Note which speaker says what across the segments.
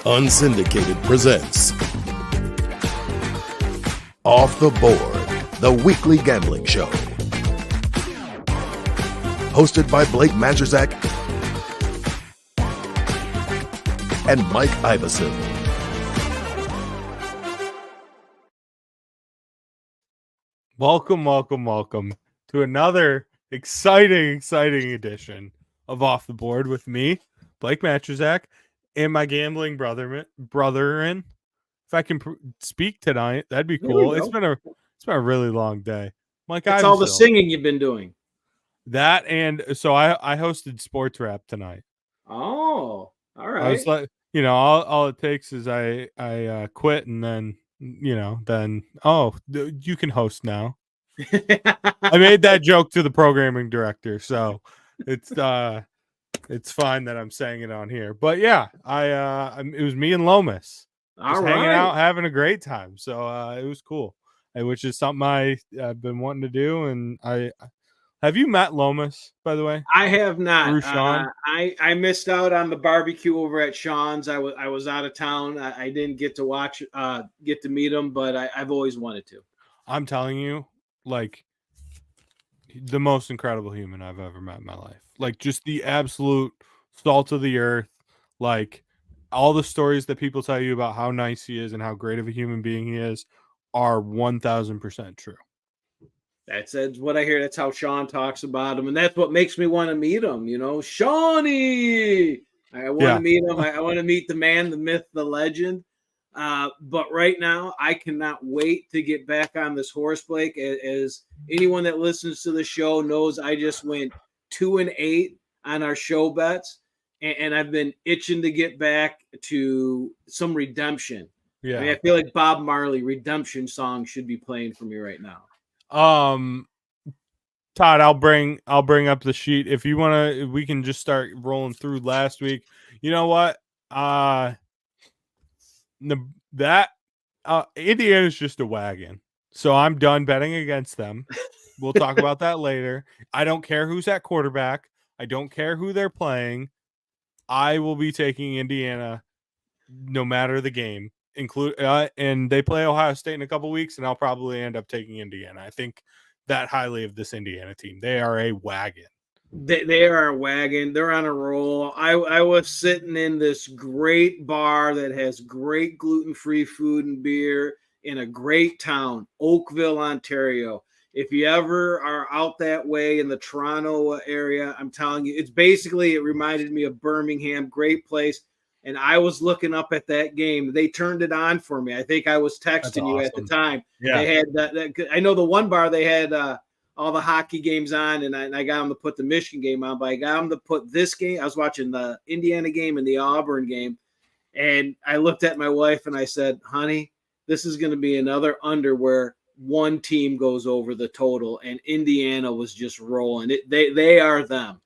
Speaker 1: Unsyndicated presents Off the Board, the weekly gambling show. Hosted by Blake Mancherzak and Mike Iveson.
Speaker 2: Welcome to another exciting edition of Off the Board with me, Blake Mancherzak, and my gambling brethren. If I can speak tonight, that'd be cool. It's been a really long day. Mike,
Speaker 3: it's all the singing you've been doing.
Speaker 2: That, and so I hosted Sports Rap tonight.
Speaker 3: Oh, all right.
Speaker 2: I was like, all it takes is I quit, and then you can host now. I made that joke to the programming director, so it's fine that I'm saying it on here. But yeah, it was me and Lomas just hanging out, having a great time. So it was cool, which is something I've been wanting to do. And have you met Lomas, by the way?
Speaker 3: I have not.
Speaker 2: Sean?
Speaker 3: I missed out on the barbecue over at Sean's. I was out of town. I didn't get to meet him, but I've always wanted to.
Speaker 2: I'm telling you, like, the most incredible human I've ever met in my life. Like, just the absolute salt of the earth. Like, all the stories that people tell you about how nice he is and how great of a human being he is are 1,000% true.
Speaker 3: That's what I hear. That's how Sean talks about him, and that's what makes me want to meet him. Shawnee. I want to meet him. I want to meet the man, the myth, the legend. But right now, I cannot wait to get back on this horse, Blake. As anyone that listens to the show knows, I just went 2-8 on our show bets, and I've been itching to get back to some redemption.
Speaker 2: Yeah,
Speaker 3: I feel like Bob Marley redemption song should be playing for me right now.
Speaker 2: Todd, I'll bring up the sheet if you want to. We can just start rolling through last week. You know what? Indiana's just a wagon, so I'm done betting against them. We'll talk about that later. I don't care who's at quarterback. I don't care who they're playing. I will be taking Indiana no matter the game. And they play Ohio State in a couple weeks, and I'll probably end up taking Indiana. I think that highly of this Indiana team. They are a wagon.
Speaker 3: They are a wagon. They're on a roll. I was sitting in this great bar that has great gluten-free food and beer in a great town, Oakville, Ontario. If you ever are out that way in the Toronto area, I'm telling you, it reminded me of Birmingham. Great place. And I was looking up at that game. They turned it on for me. I think I was texting you at the time.
Speaker 2: Yeah.
Speaker 3: They had that. I know the one bar they had all the hockey games on, and I got them to put the Michigan game on, but I got them to put this game. I was watching the Indiana game and the Auburn game, and I looked at my wife and I said, honey, this is going to be another under where one team goes over the total, and Indiana was just rolling. They are them.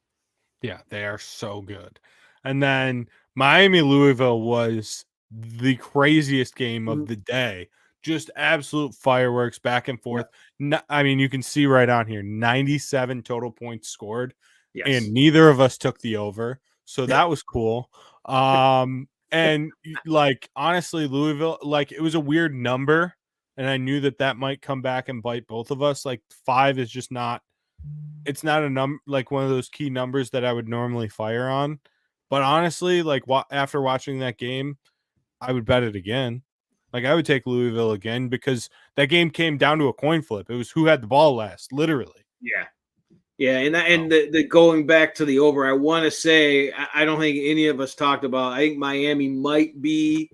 Speaker 2: Yeah, they are so good. And then Miami-Louisville was the craziest game of the day. Just absolute fireworks back and forth. Yeah. I mean, you can see right on here, 97 total points scored, and neither of us took the over. So that was cool. And like, honestly, Louisville, like, it was a weird number, and I knew that might come back and bite both of us. Like, 5 is just not, it's not a number, like one of those key numbers that I would normally fire on. But honestly, like, after watching that game, I would bet it again. Like, I would take Louisville again because that game came down to a coin flip. It was who had the ball last, literally.
Speaker 3: Yeah, and the going back to the over, I want to say I don't think any of us talked about. I think Miami might be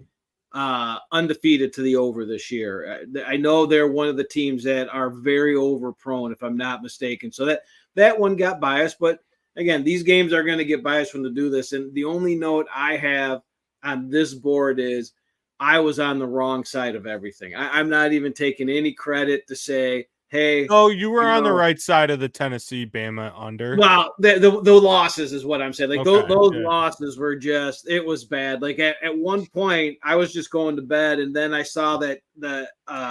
Speaker 3: undefeated to the over this year. I know they're one of the teams that are very over prone, if I'm not mistaken. So that one got biased, but. Again, these games are going to get biased when they do this. And the only note I have on this board is I was on the wrong side of everything. I'm not even taking any credit to say, hey.
Speaker 2: Oh, you were on the right side of the Tennessee Bama under.
Speaker 3: Well, the losses is what I'm saying. Like, those losses were just, it was bad. Like, at one point, I was just going to bed, and then I saw that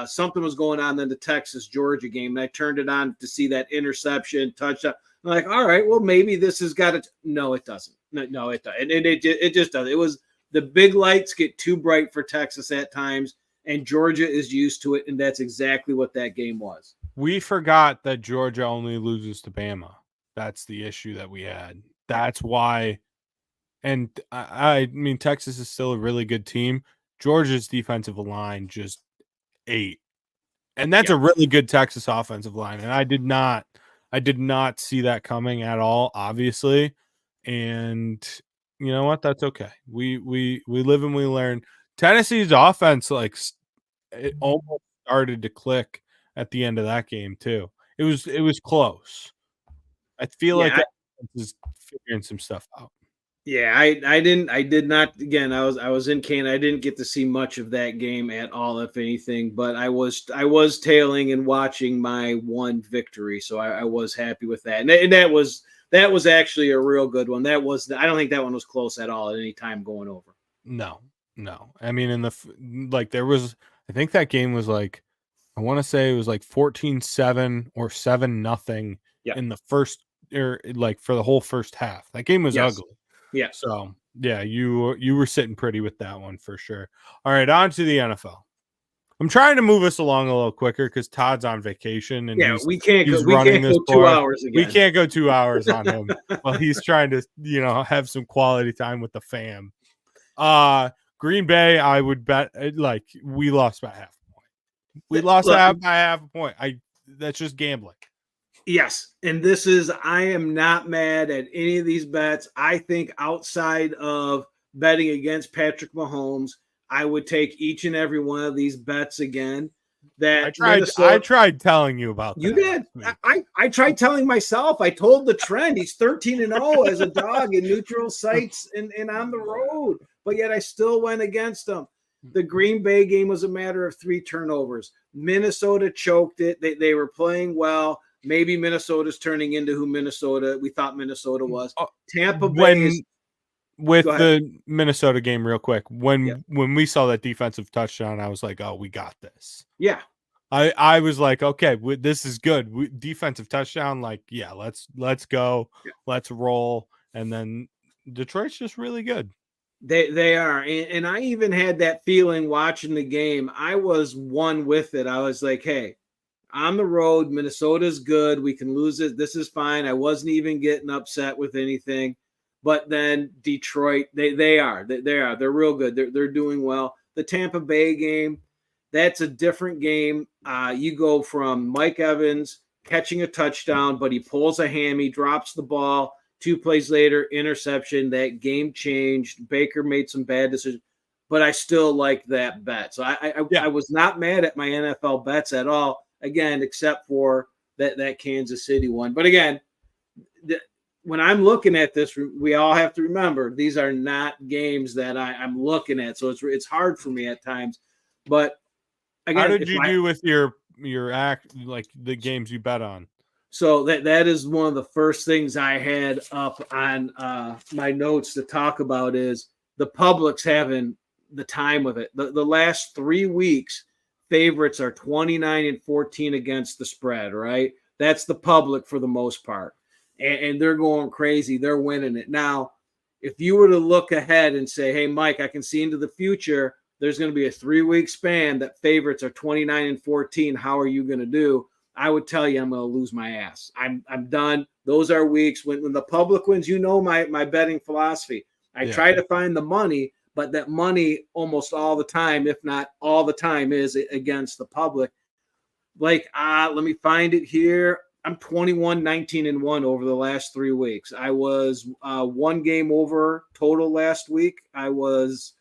Speaker 3: something was going on in the Texas-Georgia game, and I turned it on to see that interception, touchdown. I'm like, all right, well, maybe this has got it. No, it doesn't. No, it doesn't. It just doesn't. It was the big lights get too bright for Texas at times, and Georgia is used to it, and that's exactly what that game was.
Speaker 2: We forgot that Georgia only loses to Bama. That's the issue that we had. That's why. And I mean, Texas is still a really good team. Georgia's defensive line just ate. And that's a really good Texas offensive line. And I did not see that coming at all, obviously. And you know what? That's okay. We live and we learn. Tennessee's offense, like, it almost started to click at the end of that game too. It was close. I feel like that is figuring some stuff out.
Speaker 3: Yeah, I did not. Again, I was in Canada. I didn't get to see much of that game at all, if anything. But I was tailing and watching my one victory, so I was happy with that. And that was actually a real good one. I don't think that one was close at all at any time going over.
Speaker 2: No. I mean, there was, I think that game was like, I want to say it was like 14-7 or 7-0 in the first, or like for the whole first half. That game was ugly.
Speaker 3: Yeah.
Speaker 2: So yeah, you were sitting pretty with that one for sure. All right, on to the NFL. I'm trying to move us along a little quicker because Todd's on vacation and
Speaker 3: we can't go 2 hours again.
Speaker 2: We can't go 2 hours on him while he's trying to, have some quality time with the fam. Green Bay, I would bet we lost by half a point. We lost by half a point. That's just gambling.
Speaker 3: Yes, and I am not mad at any of these bets. I think outside of betting against Patrick Mahomes, I would take each and every one of these bets again. That
Speaker 2: I tried telling you about that.
Speaker 3: You did. I tried telling myself. I told the trend. He's 13-0 as a dog in neutral sites and on the road, but yet I still went against him. The Green Bay game was a matter of 3 turnovers. Minnesota choked it. They were playing well. Maybe Minnesota's turning into who we thought Minnesota was. Tampa Bay
Speaker 2: with the Minnesota game real quick. When we saw that defensive touchdown, I was like, oh, we got this.
Speaker 3: Yeah.
Speaker 2: I was like, okay, this is good. Defensive touchdown, let's go. Yeah. Let's roll. And then Detroit's just really good.
Speaker 3: They are. And I even had that feeling watching the game. I was one with it. I was like, hey, on the road, Minnesota's good. We can lose it. This is fine. I wasn't even getting upset with anything. But then Detroit, they are. They're real good. They're doing well. The Tampa Bay game, that's a different game. You go from Mike Evans catching a touchdown, but he pulls a hammy, drops the ball. 2 plays later, interception. That game changed. Baker made some bad decisions, but I still like that bet. So I was not mad at my NFL bets at all. Again, except for that Kansas City one. But again, when I'm looking at this, we all have to remember these are not games that I'm looking at. So it's hard for me at times. But again,
Speaker 2: how did you do with your act, like the games you bet on?
Speaker 3: So that is one of the first things I had up on my notes to talk about is the public's having the time of it. The last 3 weeks, favorites are 29-14 against the spread, right? That's the public for the most part. And they're going crazy. They're winning it. Now, if you were to look ahead and say, hey, Mike, I can see into the future, there's going to be a 3-week span that favorites are 29-14. How are you going to do? I would tell you I'm going to lose my ass. I'm done. Those are weeks when the public wins. My betting philosophy. I try to find the money, but that money almost all the time, if not all the time, is against the public. Let me find it here. I'm 21-19-1 over the last 3 weeks. I was 1 game over total last week. I was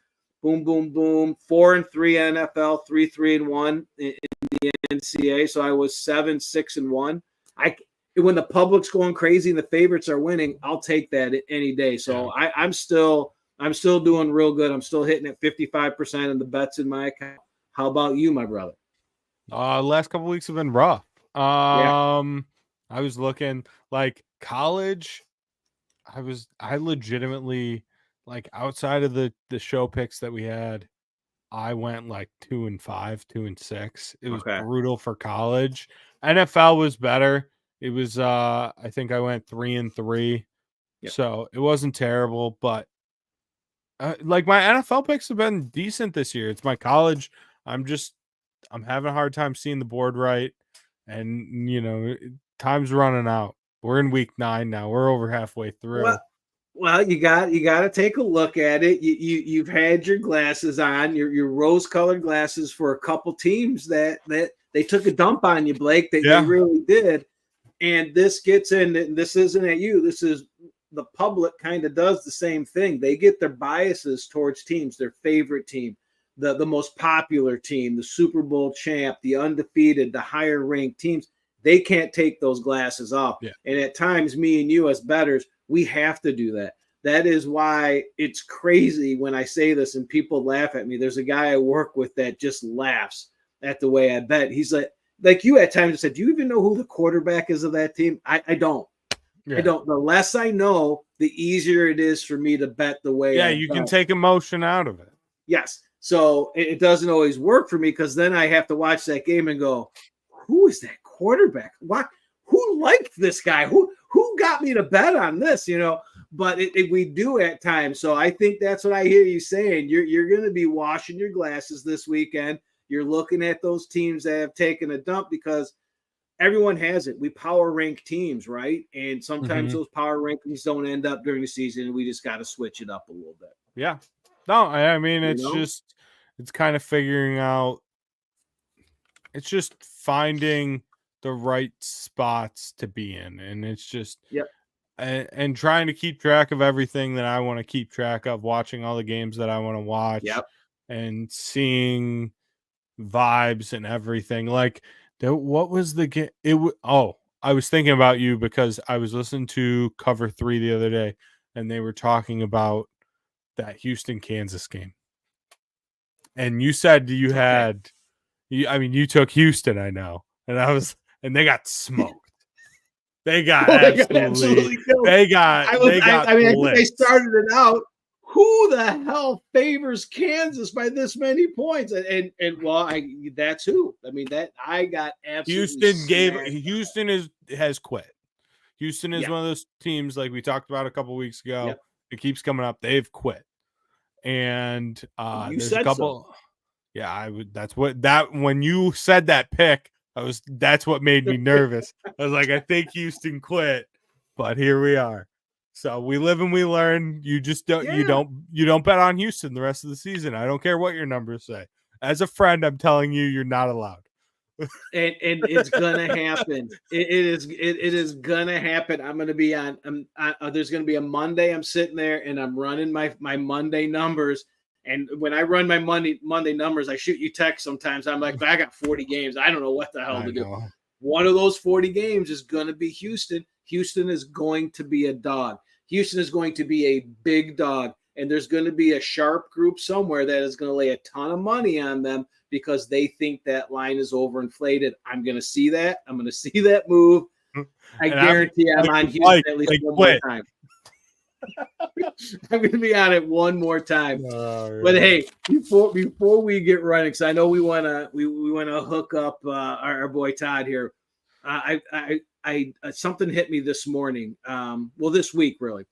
Speaker 3: boom, boom, boom, 4-3 NFL, 3-3-1 in the NCAA. So I was 7-6-1. When the public's going crazy and the favorites are winning, I'll take that any day. So I'm still doing real good. I'm still hitting at 55% of the bets in my account. How about you, my brother?
Speaker 2: Last couple weeks have been rough. I was looking like college. I legitimately, like, outside of the show picks that we had, I went like 2-5, 2-6. It was brutal for college. NFL was better. It was I think I went 3-3. Yep. So it wasn't terrible, but Like my NFL picks have been decent this year. It's my college. I'm having a hard time seeing the board right, and time's running out. We're in week 9 now. We're over halfway through.
Speaker 3: Well, you got to take a look at it. You've had your glasses on, your rose-colored glasses for a couple teams that they took a dump on you, Blake. They really did. And this gets in, and this isn't at you. This is the public kind of does the same thing. They get their biases towards teams, their favorite team, the most popular team, the Super Bowl champ, the undefeated, the higher ranked teams. They can't take those glasses off. Yeah. And at times, me and you as bettors, we have to do that. That is why it's crazy when I say this and people laugh at me. There's a guy I work with that just laughs at the way I bet. He's like you at times said, do you even know who the quarterback is of that team? I don't. Yeah. I don't. The less I know, the easier it is for me to bet the way.
Speaker 2: Yeah, you can take emotion out of it.
Speaker 3: Yes. So it doesn't always work for me because then I have to watch that game and go, who is that quarterback? What? Who liked this guy? Who got me to bet on this? But we do at times. So I think that's what I hear you saying. You're going to be washing your glasses this weekend. You're looking at those teams that have taken a dump because everyone has it. We power rank teams, right? And sometimes those power rankings don't end up during the season, and we just got to switch it up a little bit.
Speaker 2: Yeah. No, I mean, it's kind of figuring out. It's just finding the right spots to be in, and it's just and trying to keep track of everything that I want to keep track of, watching all the games that I want to watch, and seeing vibes and everything. Like, what was the game? I was thinking about you because I was listening to Cover 3 the other day, and they were talking about that Houston Kansas game, and you said you had. You took Houston, I know, and they got smoked. They got absolutely killed. I
Speaker 3: think they started it out. Who the hell favors Kansas by this many points? And that's who. I mean, that I got absolutely.
Speaker 2: Houston has quit. Houston is one of those teams like we talked about a couple weeks ago. Yep. It keeps coming up. They've quit, and there's a couple. So. Yeah, I would. When you said that pick, that's what made me nervous. I was like, I think Houston quit, but here we are. So we live and we learn. You just don't. Yeah. You don't bet on Houston the rest of the season. I don't care what your numbers say. As a friend, I'm telling you, you're not allowed.
Speaker 3: and it's gonna happen. It is gonna happen. I'm gonna be on. There's gonna be a Monday. I'm sitting there and I'm running my Monday numbers. And when I run my Monday numbers, I shoot you text sometimes. I'm like, I got 40 games. I don't know what the hell to do. One of those 40 games is going to be Houston. Houston is going to be a dog. Houston is going to be a big dog. And there's going to be a sharp group somewhere that is going to lay a ton of money on them because they think that line is overinflated. I'm going to see that. I'm going to see that move. I guarantee I'm on Houston at least one more time. I'm going to be on it one more time. But hey, before we get running, because I know we want to hook up our boy Todd here. I something hit me this morning. This week really.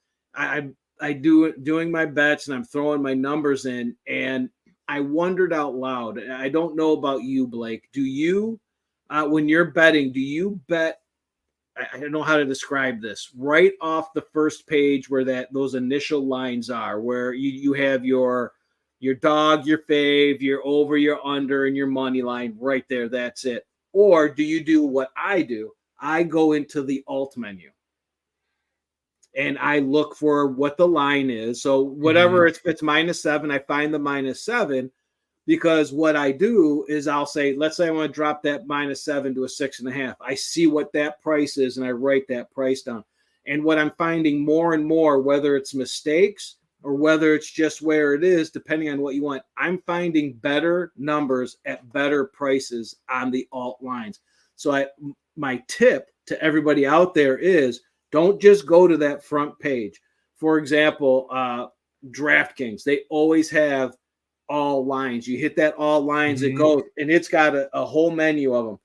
Speaker 3: Doing my bets and I'm throwing my numbers in, and I wondered out loud. I don't know about you, Blake. Do you, when you're betting, do you bet? I don't know how to describe this. Right off the first page where those initial lines are, where you have your dog, your fave, your over, your under, and your money line right there. That's it. Or do you do what I do? I go into the alt menu and I look for what the line is. So whatever it's -7, I find the -7. Because what I do is I'll say, let's say I want to drop that -7 to a 6.5. I see what that price is and I write that price down. And what I'm finding more and more, whether it's mistakes or whether it's just where it is, depending on what you want, I'm finding better numbers at better prices on the alt lines. So my tip to everybody out there is don't just go to that front page. For example, DraftKings, they always have all lines. You hit that all lines, it goes, and it's got a whole menu of them.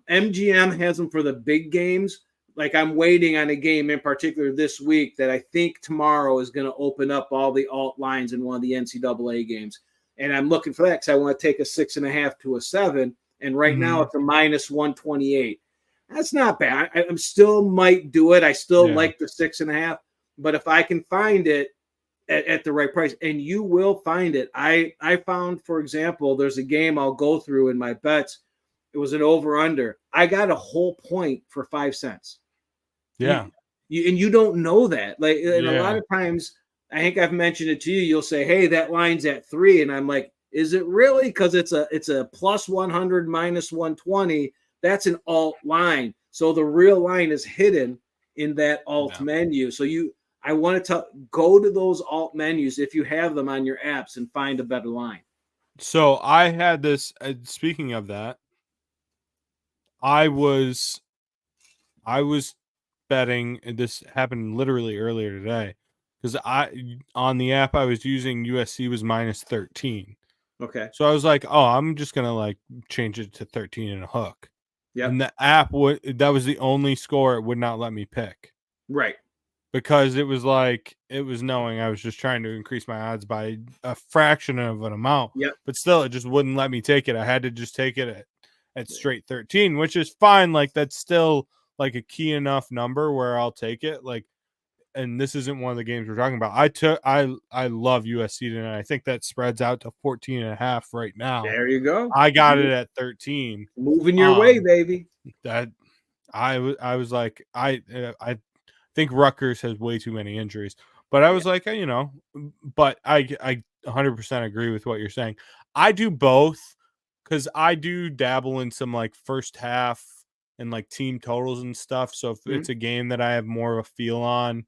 Speaker 3: MGM has them for the big games. like I'm waiting on a game in particular this week that I think tomorrow is going to open up all the alt lines in one of the NCAA games. And I'm looking for that because I want to take a 6.5 to a 7. And right now it's a -128. That's not bad. I'm still might do it. I still like the 6.5. But if I can find it at the right price, and you will find it. I found, for example, there's a game I'll go through in my bets. It was an over-under. I got a whole point for 5 cents.
Speaker 2: Yeah.
Speaker 3: And you don't know that. Like, and a lot of times, I think I've mentioned it to you. You'll say, "Hey, that line's at 3," and I'm like, "Is it really?" Because it's a +100 -120. That's an alt line. So the real line is hidden in that alt menu. So I want to go to those alt menus if you have them on your apps and find a better line.
Speaker 2: So I had this. Speaking of that, I was betting. And this happened literally earlier today because on the app I was using, USC was -13.
Speaker 3: Okay.
Speaker 2: So I was like, oh, I'm just gonna like change it to 13 and a hook.
Speaker 3: Yeah.
Speaker 2: And the app that was the only score it would not let me pick.
Speaker 3: Right.
Speaker 2: Because it was like it was knowing I was just trying to increase my odds by a fraction of an amount.
Speaker 3: Yep.
Speaker 2: But still, it just wouldn't let me take it. I had to just take it at straight 13, which is fine. Like that's still like a key enough number where I'll take it. Like, and this isn't one of the games we're talking about. I love USC tonight. I think that spreads out to 14.5 right now.
Speaker 3: There you go.
Speaker 2: I got it at 13.
Speaker 3: Moving your way, baby.
Speaker 2: That I was like, I think Rutgers has way too many injuries, but I was like, but I 100% agree with what you're saying. I do both because I do dabble in some like first half and like team totals and stuff. So if it's a game that I have more of a feel on,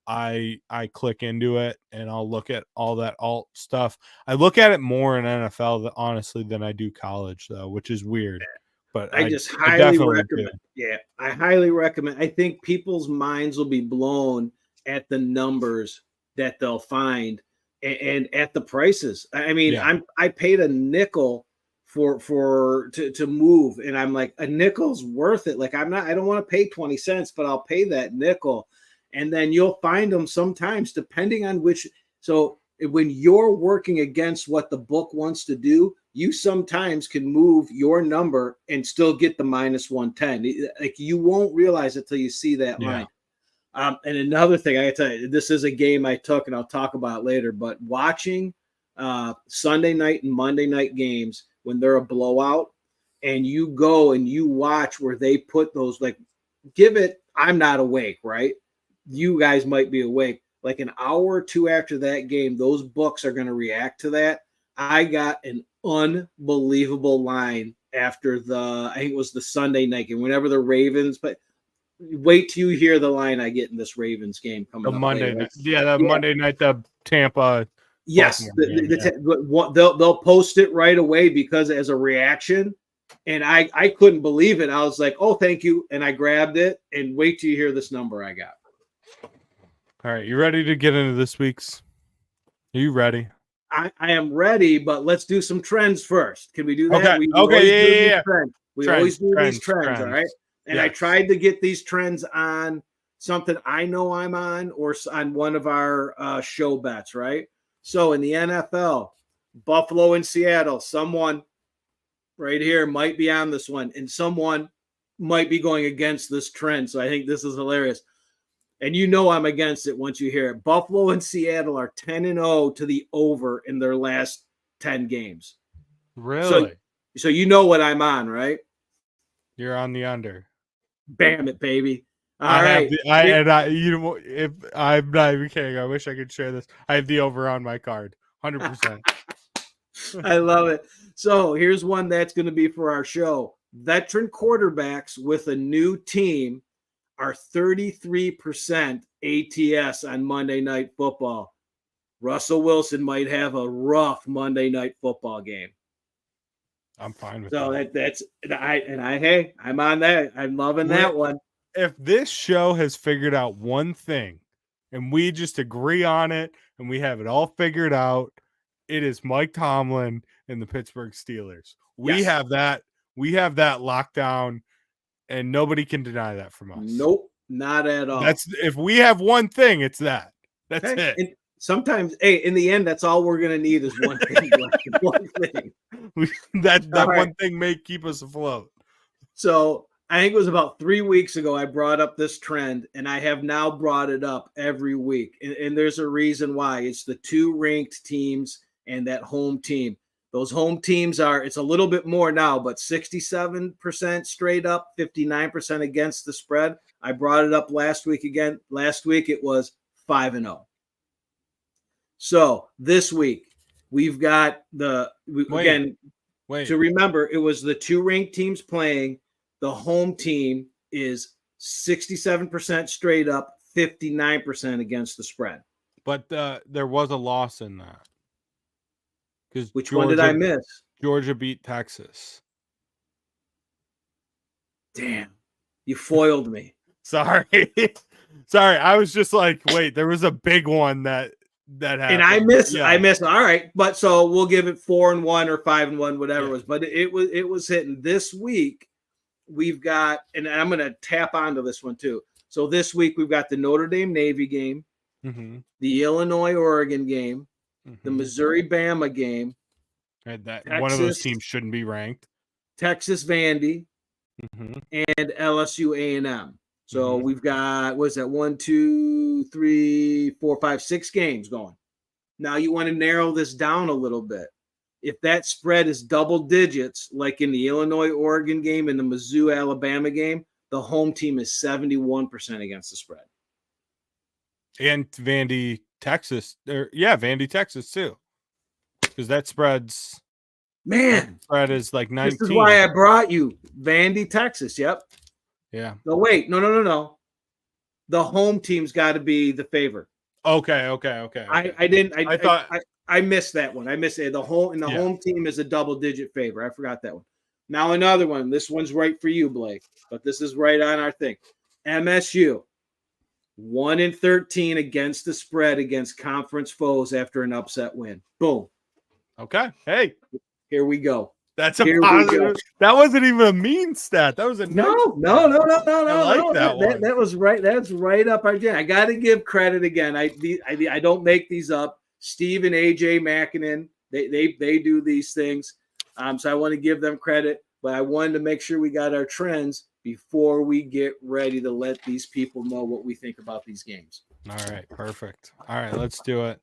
Speaker 2: I click into it and I'll look at all that alt stuff. I look at it more in NFL honestly than I do college though, which is weird. But
Speaker 3: I just highly recommend. Yeah, I highly recommend. I think people's minds will be blown at the numbers that they'll find and at the prices. I mean, I paid a nickel to move, and I'm like, a nickel's worth it. Like I don't want to pay 20 cents, but I'll pay that nickel. And then you'll find them sometimes, depending on which. So when you're working against what the book wants to do, you sometimes can move your number and still get the -110. Like you won't realize it till you see that line. And another thing I gotta tell you, this is a game I took, and I'll talk about it later. But watching Sunday night and Monday night games when they're a blowout, and you go and you watch where they put those, like, I'm not awake, right? You guys might be awake. Like an hour or two after that game, those books are going to react to that. I got an unbelievable line after I think it was the Sunday night game, whenever the Ravens, but wait till you hear the line I get in this Ravens game coming up.
Speaker 2: Monday night. Monday night, the Tampa.
Speaker 3: Yes. They'll post it right away because as a reaction. And I couldn't believe it. I was like, oh, thank you. And I grabbed it, and wait till you hear this number I got.
Speaker 2: All right, you ready to get into this week's? Are you ready?
Speaker 3: I am ready, but let's do some trends first. Can we do that?
Speaker 2: Okay.
Speaker 3: We always do these trends, all right? And I tried to get these trends on something I know I'm on or on one of our show bets, right? So in the NFL, Buffalo and Seattle, someone right here might be on this one, and someone might be going against this trend. So I think this is hilarious. And you know I'm against it once you hear it. Buffalo and Seattle are 10-0 to the over in their last 10 games.
Speaker 2: Really?
Speaker 3: So you know what I'm on, right?
Speaker 2: You're on the under.
Speaker 3: Bam it, baby.
Speaker 2: I'm not even kidding. I wish I could share this. I have the over on my card. 100%.
Speaker 3: I love it. So here's one that's going to be for our show. Veteran quarterbacks with a new team are 33% ATS on Monday Night Football. Russell Wilson might have a rough Monday Night Football game.
Speaker 2: I'm fine with
Speaker 3: that. Hey, I'm on that. I'm loving that one.
Speaker 2: If this show has figured out one thing and we just agree on it and we have it all figured out, it is Mike Tomlin and the Pittsburgh Steelers. We have that locked down, and nobody can deny that from us.
Speaker 3: Nope. Not at all.
Speaker 2: That's if we have one thing, it's that. That's it.
Speaker 3: And sometimes, hey, in the end, that's all we're gonna need is one thing. One thing.
Speaker 2: that
Speaker 3: All right.
Speaker 2: one thing may keep us afloat.
Speaker 3: So I think it was about 3 weeks ago I brought up this trend, and I have now brought it up every week. And there's a reason why. It's the 2 ranked teams and that home team. Those home teams it's a little bit more now, but 67% straight up, 59% against the spread. I brought it up last week again. Last week it was 5-0. So this week we've got to remember, it was the 2 ranked teams playing. The home team is 67% straight up, 59% against the spread.
Speaker 2: But there was a loss in that.
Speaker 3: Which one did I miss?
Speaker 2: Georgia beat Texas.
Speaker 3: Damn, you foiled me.
Speaker 2: Sorry. I was just like, wait, there was a big one that happened.
Speaker 3: And I missed. All right, but so we'll give it 4-1 or 5-1, whatever it was. But it was hitting this week. We've got, and I'm going to tap onto this one too. So this week we've got the Notre Dame Navy game, the Illinois Oregon game, the Missouri Bama game.
Speaker 2: And that Texas, one of those teams shouldn't be ranked.
Speaker 3: Texas Vandy and LSU A&M. So we've got, what is that? 1, 2, 3, 4, 5, 6 games going. Now you want to narrow this down a little bit. If that spread is double digits, like in the Illinois Oregon game and the Mizzou Alabama game, the home team is 71% against the spread.
Speaker 2: And Vandy Texas, Vandy Texas too, because that spread is like 19.
Speaker 3: This is why I brought you Vandy Texas. Yep.
Speaker 2: Yeah.
Speaker 3: No, wait, no. The home team's got to be the favorite.
Speaker 2: Okay.
Speaker 3: I missed that one. I missed it. The home team is a double-digit favor. I forgot that one. Now another one. This one's right for you, Blake, but this is right on our thing. MSU, 1-13 against the spread against conference foes after an upset win. Boom.
Speaker 2: Okay. Hey,
Speaker 3: here we go.
Speaker 2: That's a positive. That wasn't even a mean stat. That was a
Speaker 3: no.
Speaker 2: I like that one.
Speaker 3: That was right. That's right up our jam. I got to give credit again. I don't make these up. Steve and AJ Makinen, they do these things. So I want to give them credit, but I wanted to make sure we got our trends before we get ready to let these people know what we think about these games.
Speaker 2: All right, perfect. All right, let's do it.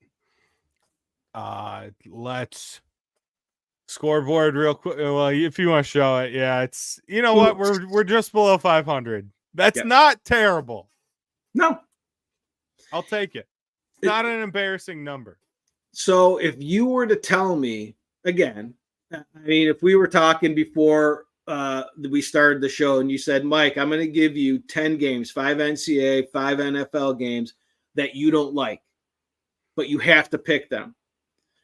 Speaker 2: Let's scoreboard real quick. Well, if you want to show it, it's what, we're just below 500. That's not terrible.
Speaker 3: No,
Speaker 2: I'll take it. It's not an embarrassing number.
Speaker 3: So if you were to tell me again, I mean, if we were talking before we started the show and you said, Mike, I'm going to give you 10 games, 5 NCAA, 5 NFL games that you don't like, but you have to pick them.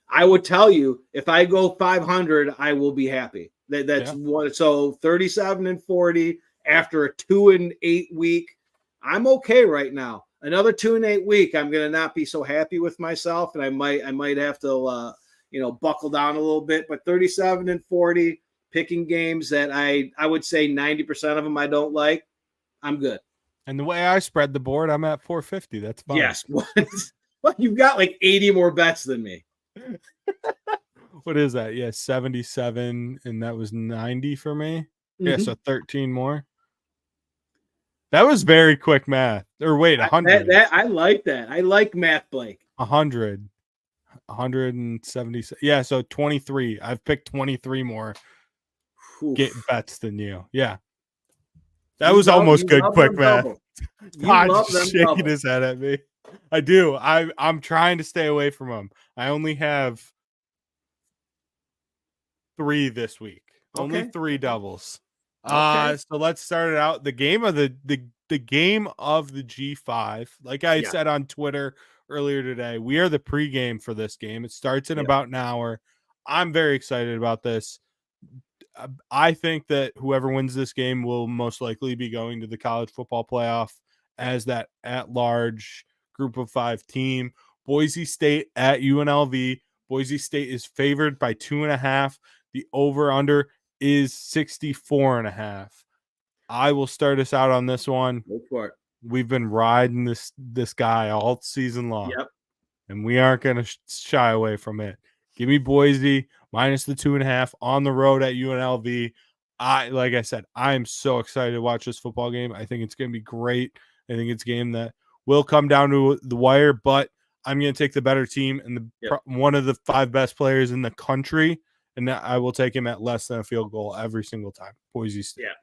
Speaker 3: I would tell you if I go 500, I will be happy. That's what. So 37-40 after a 2-8 week, I'm okay right now. Another 2-8 week, I'm going to not be so happy with myself, and I might have to buckle down a little bit. But 37-40, picking games that I would say 90% of them I don't like, I'm good.
Speaker 2: And the way I spread the board, I'm at 450. That's fine.
Speaker 3: Yes. Well, you've got like 80 more bets than me.
Speaker 2: What is that? Yeah, 77, and that was 90 for me. Yeah, so 13 more. That was very quick math. Or wait, 100.
Speaker 3: I like that. I like math, Blake.
Speaker 2: 100. 170. Yeah, so 23. I've picked 23 more bets than you. Yeah. That was almost good quick math. Todd's shaking his head at me. I do. I'm trying to stay away from them. I only have 3 this week. Okay. Only 3 doubles. So let's start it out. The game of the game of the G5. Like I said on Twitter earlier today, we are the pregame for this game. It starts in about an hour. I'm very excited about this. I think that whoever wins this game will most likely be going to the college football playoff as that at-large group of 5 team. Boise State at UNLV. Boise State is favored by 2.5. The over-under is 64.5. I will start us out on this one.
Speaker 3: Go for it.
Speaker 2: We've been riding this guy all season long.
Speaker 3: Yep.
Speaker 2: And we aren't going to shy away from it. Give me Boise minus the 2.5 on the road at UNLV. Like I said, I am so excited to watch this football game. I think it's going to be great. I think it's a game that will come down to the wire, but I'm going to take the better team and one of the 5 best players in the country, and I will take him at less than a field goal every single time. Boise State.
Speaker 3: Yeah.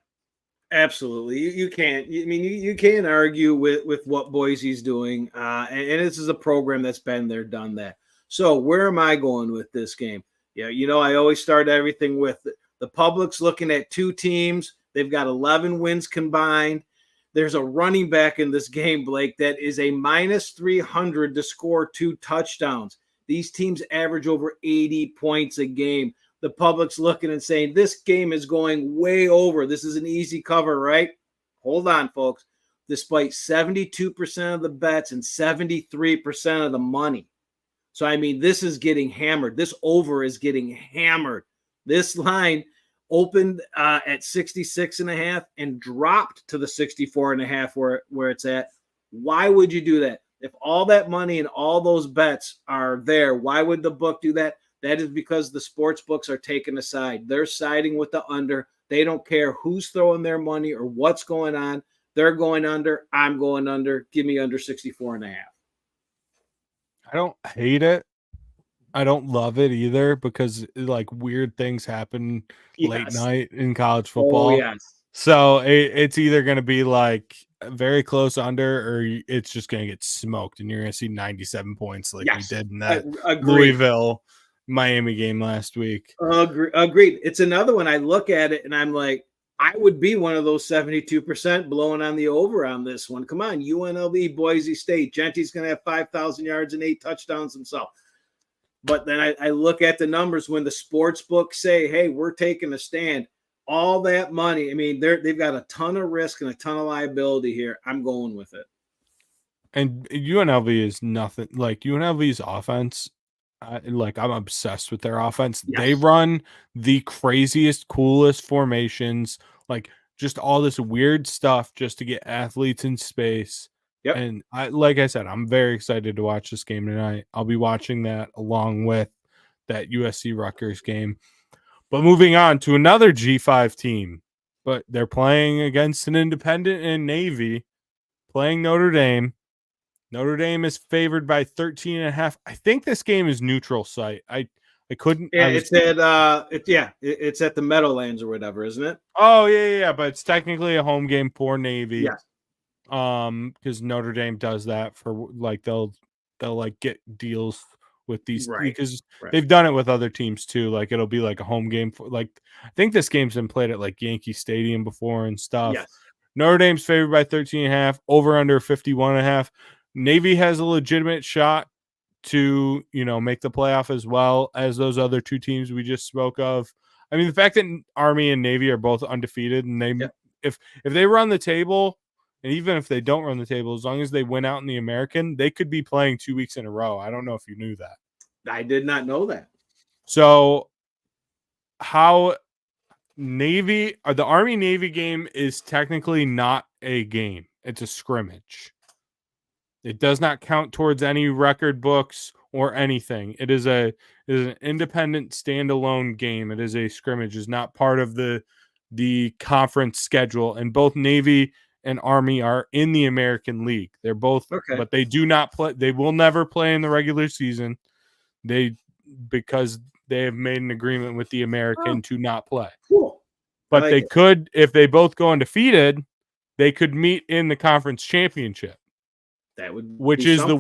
Speaker 3: Absolutely. You can't. I mean, you can't argue with what Boise's doing. And this is a program that's been there, done that. So where am I going with this game? Yeah, I always start everything with the public's looking at 2 teams. They've got 11 wins combined. There's a running back in this game, Blake, that is a minus 300 to score 2 touchdowns. These teams average over 80 points a game. The public's looking and saying, this game is going way over. This is an easy cover, right? Hold on, folks. Despite 72% of the bets and 73% of the money. So, I mean, this is getting hammered. This over is getting hammered. This line opened at 66.5 and dropped to the 64.5 where it's at. Why would you do that? If all that money and all those bets are there, why would the book do that? That is because the sports books are taking a side. They're siding with the under. They don't care who's throwing their money or what's going on. They're going under. I'm going under. Give me under 64.5.
Speaker 2: I don't hate it. I don't love it either because like weird things happen late night in college football.
Speaker 3: Oh, yes.
Speaker 2: So it's either going to be like very close under or it's just going to get smoked and you're going to see 97 points like we did in that Louisville Miami game last week.
Speaker 3: Agreed. It's another one. I look at it and I'm like, I would be one of those 72% blowing on the over on this one. Come on, UNLV, Boise State. Genty's going to have 5,000 yards and 8 touchdowns himself. But then I look at the numbers when the sports books say, hey, we're taking a stand. All that money, I mean, they've got a ton of risk and a ton of liability here. I'm going with it.
Speaker 2: And UNLV is nothing. Like UNLV's offense, I'm obsessed with their offense. Yes. They run the craziest, coolest formations, like just all this weird stuff just to get athletes in space.
Speaker 3: Yep.
Speaker 2: And like I said, I'm very excited to watch this game tonight. I'll be watching that along with that USC Rutgers game. But moving on to another G5 team, but they're playing against an independent in Navy, playing Notre Dame. Notre Dame is favored by 13.5. I think this game is neutral site. I couldn't.
Speaker 3: Yeah, it's at the Meadowlands or whatever, isn't it?
Speaker 2: Oh yeah. But it's technically a home game for Navy.
Speaker 3: Yes.
Speaker 2: Because Notre Dame does that for like they'll like get deals with these because they've done it with other teams too. Like it'll be like a home game for like I think this game's been played at like Yankee Stadium before and stuff.
Speaker 3: Yes.
Speaker 2: Notre Dame's favored by 13.5, over under 51.5. Navy has a legitimate shot to, make the playoff as well as those other 2 teams we just spoke of. I mean, the fact that Army and Navy are both undefeated and if they run the table, and even if they don't run the table, as long as they win out in the American, they could be playing 2 weeks in a row. I don't know if you knew that.
Speaker 3: I did not know that.
Speaker 2: So how the Army Navy game is technically not a game. It's a scrimmage. It does not count towards any record books or anything. It is an independent standalone game. It is a scrimmage. It's not part of the conference schedule. And both Navy and Army are in the American League. They're both, but they do not play. They will never play in the regular season. Because they have made an agreement with the American to not play.
Speaker 3: Cool.
Speaker 2: But they could, if they both go undefeated, they could meet in the conference championship.
Speaker 3: That would
Speaker 2: which is the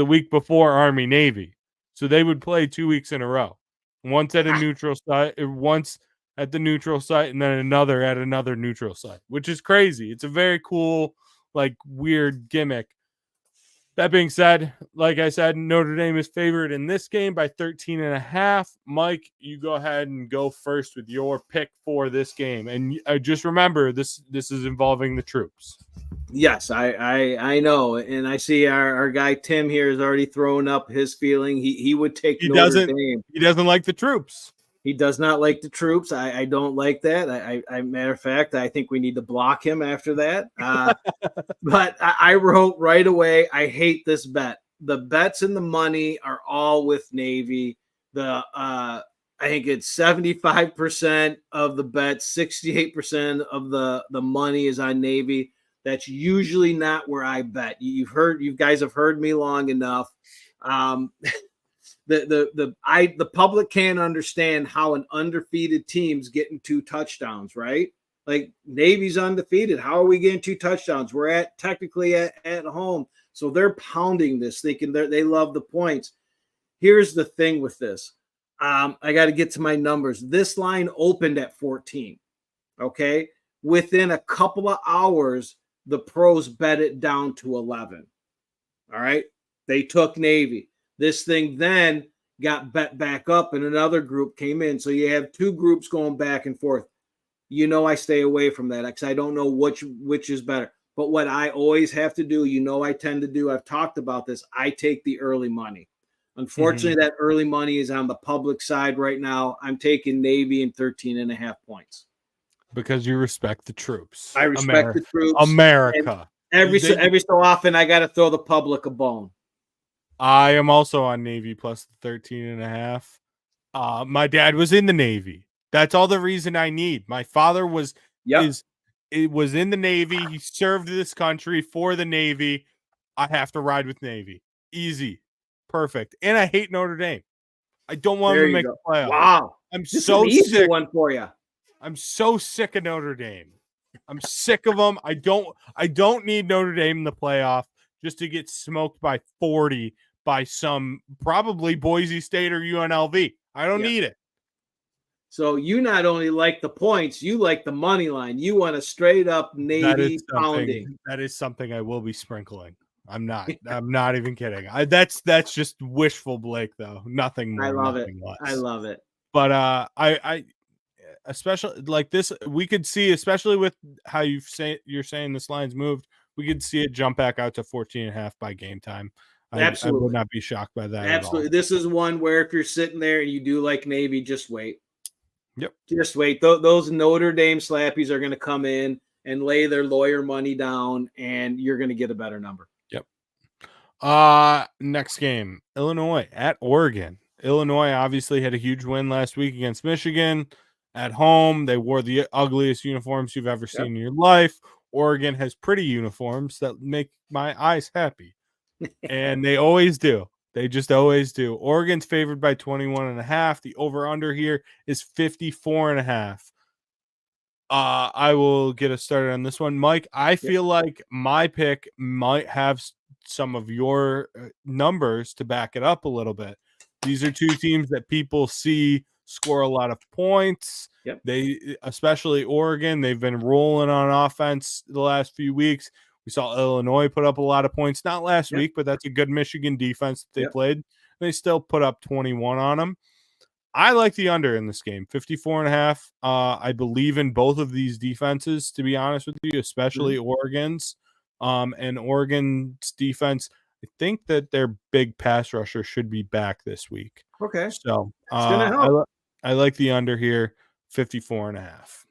Speaker 2: week before Army Navy. So they would play 2 weeks in a row. Once at a neutral site, once at the neutral site, and then another at another neutral site, which is crazy. It's a very cool, like weird gimmick. That being said, like I said, Notre Dame is favored in this game by 13.5. Mike, you go ahead and go first with your pick for this game. And just remember, this is involving the troops.
Speaker 3: Yes, I know. And I see our guy Tim here is already throwing up his feeling. He would take Notre Dame.
Speaker 2: He doesn't like the troops.
Speaker 3: He does not like the troops. I don't like that. Matter of fact, I think we need to block him after that. But I wrote right away, I hate this bet. The bets and the money are all with Navy. I think it's 75% of the bets, 68% of the money is on Navy. That's usually not where I bet. You guys have heard me long enough. The public can't understand how an undefeated team's getting 2 touchdowns, right? Like Navy's undefeated. How are we getting 2 touchdowns? We're technically at home. So they're pounding this, thinking they love the points. Here's the thing with this. I got to get to my numbers. This line opened at 14. Okay. Within a couple of hours, the pros bet it down to 11. All right. They took Navy. This thing then got bet back up and another group came in. So you have 2 groups going back and forth. I stay away from that because I don't know which is better. But what I always have to do, I tend to do, I've talked about this, I take the early money. Unfortunately, that early money is on the public side right now. I'm taking Navy and 13.5 points.
Speaker 2: Because you respect the troops.
Speaker 3: I respect the troops.
Speaker 2: America.
Speaker 3: Every so often, I got to throw the public a bone.
Speaker 2: I am also on Navy plus 13.5. My dad was in the Navy. That's all the reason I need. My father was in the Navy. He served this country for the Navy. I have to ride with Navy. Easy. Perfect. And I hate Notre Dame. I don't want them to make the playoffs.
Speaker 3: Wow.
Speaker 2: I'm
Speaker 3: Just
Speaker 2: so
Speaker 3: an easy
Speaker 2: sick.
Speaker 3: one for you.
Speaker 2: I'm so sick of Notre Dame. I'm sick of them. I don't need Notre Dame in the playoff just to get smoked by 40 by some probably Boise State or UNLV. I don't need it.
Speaker 3: So you not only like the points, you like the money line. You want a straight up Navy pounding.
Speaker 2: That is something I will be sprinkling. I'm not even kidding. That's just wishful Blake though. Nothing more.
Speaker 3: I love it.
Speaker 2: Less.
Speaker 3: I love it.
Speaker 2: But I especially like this, we could see, especially with how you're saying this line's moved, we could see it jump back out to 14.5 by game time.
Speaker 3: Absolutely.
Speaker 2: I would not be shocked by that.
Speaker 3: Absolutely.
Speaker 2: At all.
Speaker 3: This is one where if you're sitting there and you do like Navy, just wait.
Speaker 2: Yep.
Speaker 3: Just wait. Those Notre Dame slappies are going to come in and lay their lawyer money down, and you're going to get a better number.
Speaker 2: Yep. Next game, Illinois at Oregon. Illinois obviously had a huge win last week against Michigan at home. They wore the ugliest uniforms you've ever seen in your life. Oregon has pretty uniforms that make my eyes happy. And they always do. They just always do. Oregon's favored by 21.5. The over-under here is 54.5. I will get us started on this one. Mike, I feel like my pick might have some of your numbers to back it up a little bit. These are 2 teams that people see score a lot of points.
Speaker 3: Yep.
Speaker 2: They, especially Oregon, they've been rolling on offense the last few weeks. We saw Illinois put up a lot of points, not last week, but that's a good Michigan defense that they played. They still put up 21 on them. I like the under in this game, 54.5. I believe in both of these defenses, to be honest with you, especially Oregon's. And Oregon's defense, I think that their big pass rusher should be back this week.
Speaker 3: Okay.
Speaker 2: So I like the under here, 54.5.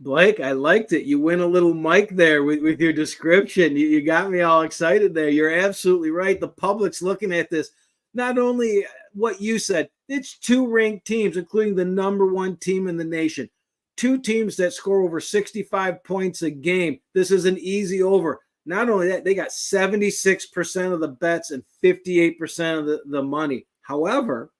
Speaker 3: Blake, I liked it. You went a little Mike there with your description. You got me all excited there. You're absolutely right. The public's looking at this. Not only what you said, it's 2 ranked teams, including the number 1 team in the nation. 2 teams that score over 65 points a game. This is an easy over. Not only that, they got 76% of the bets and 58% of the money. However,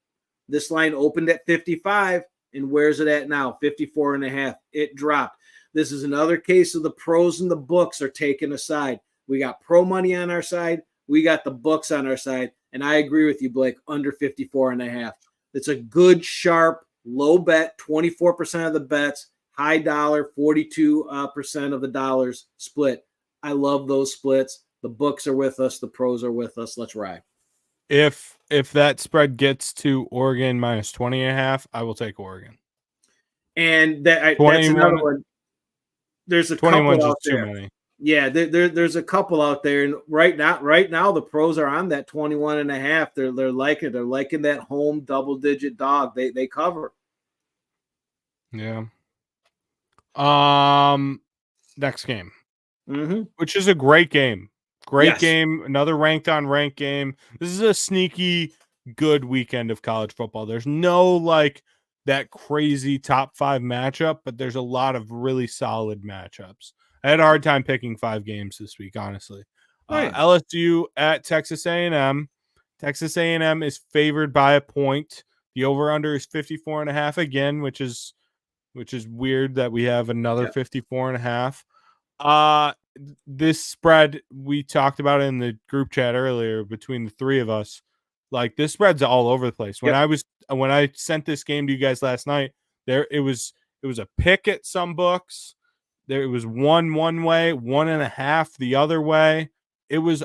Speaker 3: this line opened at 55. And where's it at now? 54.5. It dropped. This is another case of the pros and the books are taken aside. We got pro money on our side. We got the books on our side. And I agree with you, Blake, under 54.5. It's a good, sharp, low bet, 24% of the bets, high dollar, 42% of the dollars split. I love those splits. The books are with us. The pros are with us. Let's ride.
Speaker 2: If that spread gets to Oregon minus 20.5, I will take Oregon.
Speaker 3: And that's another one. There's a couple out there. Too many. Yeah, there's a couple out there, and right now the pros are on that 21.5. They're liking that home double-digit dog. They cover.
Speaker 2: Yeah. Next game,
Speaker 3: Mm-hmm.
Speaker 2: which is a great game. Great
Speaker 3: Yes.
Speaker 2: game. Another ranked on ranked game. This is a sneaky good weekend of college football. There's no like that crazy top 5 matchup, but there's a lot of really solid matchups. I had a hard time picking 5 games this week, honestly.
Speaker 3: Oh, yeah.
Speaker 2: LSU at Texas A&M. Texas A&M is favored by a point. The over-under is 54.5 again, which is weird that we have another
Speaker 3: Yep.
Speaker 2: 54.5. This spread, we talked about it in the group chat earlier between the three of us. Like, this spread's all over the place. When
Speaker 3: Yep.
Speaker 2: when I sent this game to you guys last night, it was a pick at some books. There it was one way, 1.5 the other way. It was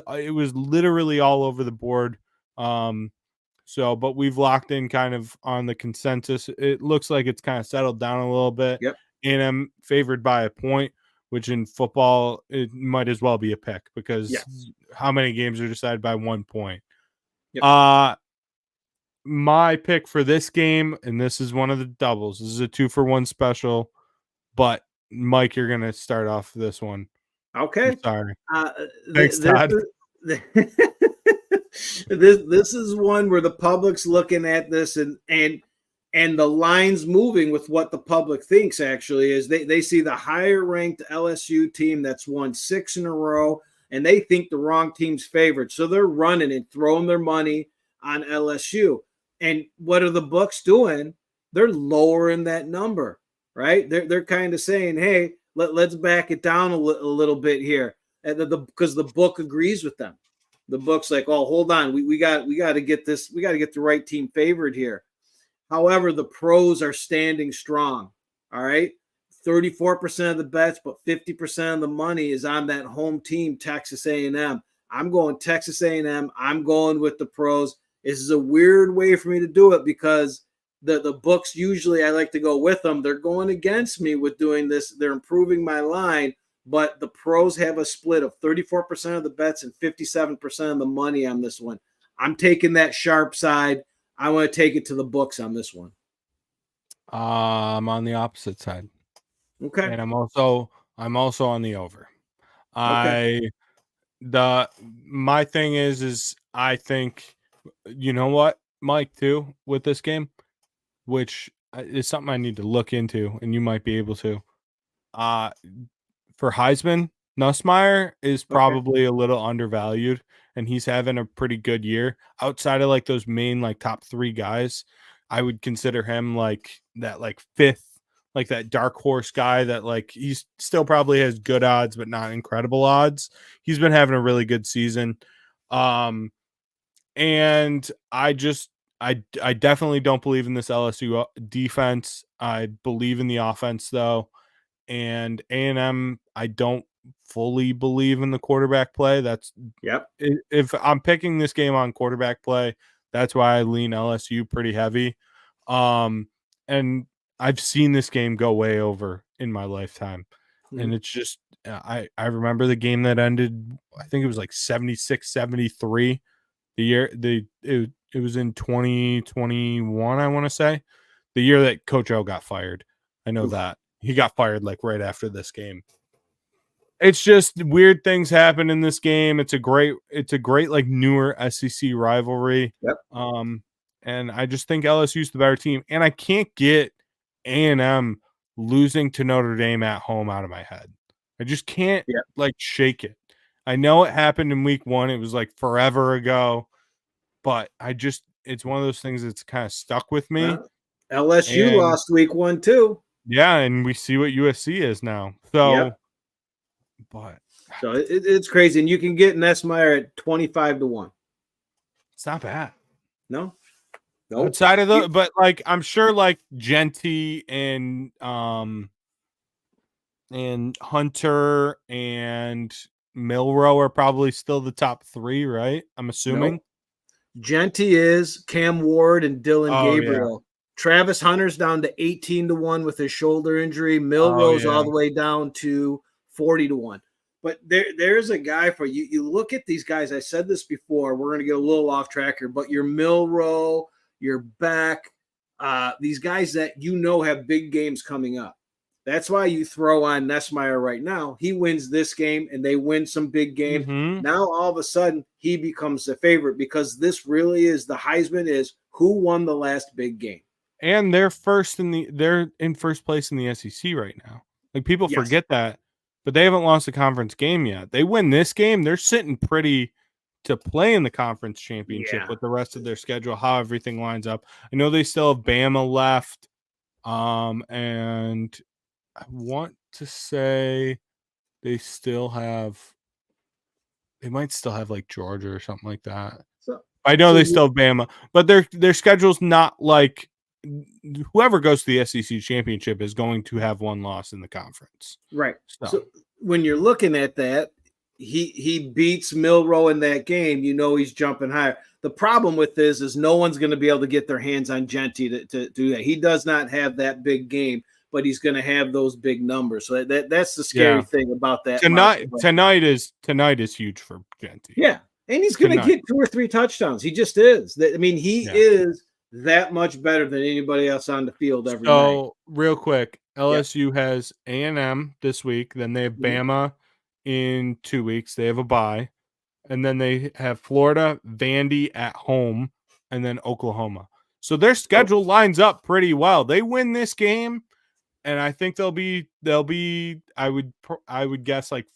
Speaker 2: literally all over the board. But we've locked in kind of on the consensus. It looks like it's kind of settled down a little bit.
Speaker 3: Yep.
Speaker 2: And I'm favored by a point, which in football, it might as well be a pick because how many games are decided by 1 point? Yep. My pick for this game, and this is one of the doubles. This is a 2-for-1 special, but Mike, you're going to start off this one.
Speaker 3: Okay.
Speaker 2: I'm sorry.
Speaker 3: Thanks,
Speaker 2: Todd.
Speaker 3: This is one where the public's looking at this and the line's moving with what the public thinks. Actually, is they see the higher ranked LSU team that's won 6 in a row, and they think the wrong team's favored, so they're running and throwing their money on LSU. And what are the books doing? They're lowering that number, right? They're kind of saying, hey, let's back it down a little bit here, because the book agrees with them. The book's like, oh, hold on, we got to get this, we got to get the right team favored here. However, the pros are standing strong. All right, 34% of the bets, but 50% of the money is on that home team, Texas A&M. I'm going Texas A&M. I'm going with the pros. This is a weird way for me to do it because the books, usually I like to go with them. They're going against me with doing this. They're improving my line, but the pros have a split of 34% of the bets and 57% of the money on this one. I'm taking that sharp side. I want to take it to the books on this one.
Speaker 2: I'm on the opposite side.
Speaker 3: Okay.
Speaker 2: And I'm also on the over.
Speaker 3: Okay.
Speaker 2: My thing is I think, you know what, Mike, too, with this game, which is something I need to look into, and you might be able to. For Heisman, Nussmeier is probably a little undervalued, and he's having a pretty good year. Outside of like those main like top 3 guys, I would consider him like that, like 5th, like that dark horse guy that like he's still probably has good odds, but not incredible odds. He's been having a really good season. And I definitely don't believe in this LSU defense. I believe in the offense though. And A&M, I don't fully believe in the quarterback play. That's if I'm picking this game on quarterback play, that's why I lean LSU pretty heavy. And I've seen this game go way over in my lifetime. And it's just I remember the game that ended, I think it was like 76-73. It was in 2021, I want to say. The year that Coach O got fired. I know that. He got fired like right after this game. It's just weird things happen in this game. It's a great like newer SEC rivalry.
Speaker 3: Yep.
Speaker 2: And I just think LSU's the better team. And I can't get A&M losing to Notre Dame at home out of my head. I just can't like shake it. I know it happened in week 1. It was like forever ago, but it's one of those things that's kind of stuck with me.
Speaker 3: LSU lost week 1 too.
Speaker 2: Yeah, and we see what USC is now. So, but
Speaker 3: it's crazy, and you can get Nussmeier at 25-1.
Speaker 2: It's not bad.
Speaker 3: No.
Speaker 2: Outside of but like I'm sure like Genty and Hunter and Milrow are probably still the top 3, right? I'm assuming.
Speaker 3: Genty is, Cam Ward and Dylan Gabriel.
Speaker 2: Yeah.
Speaker 3: Travis Hunter's down to 18-1 with his shoulder injury. Milrow's all the way down to 40-1. But there's a guy for you. You look at these guys. I said this before. We're going to get a little off track here, but your Milrow, your Beck, these guys that have big games coming up. That's why you throw on Nesmeyer right now. He wins this game and they win some big games.
Speaker 2: Mm-hmm.
Speaker 3: Now all of a sudden he becomes the favorite because this really is the Heisman is who won the last big game.
Speaker 2: And they're in first place in the SEC right now. Like people forget that, but they haven't lost a conference game yet. They win this game, they're sitting pretty to play in the conference championship with the rest of their schedule, how everything lines up. I know they still have Bama left. And I want to say they might still have like Georgia or something like that. I know they still have Bama, but their schedule's not like whoever goes to the SEC championship is going to have one loss in the conference.
Speaker 3: Right. So when you're looking at that, he beats Milroe in that game, he's jumping higher. The problem with this is no one's going to be able to get their hands on Genty to do that. He does not have that big game, but he's going to have those big numbers. So that's the scary thing about that.
Speaker 2: Tonight is huge for Genty.
Speaker 3: Yeah. And he's going to get 2 or 3 touchdowns. He just is. I mean, he is that much better than anybody else on the field every night.
Speaker 2: So real quick, LSU has A&M this week. Then they have Bama in 2 weeks. They have a bye. And then they have Florida, Vandy at home, and then Oklahoma. So their schedule lines up pretty well. They win this game, and I think they'll be I would guess like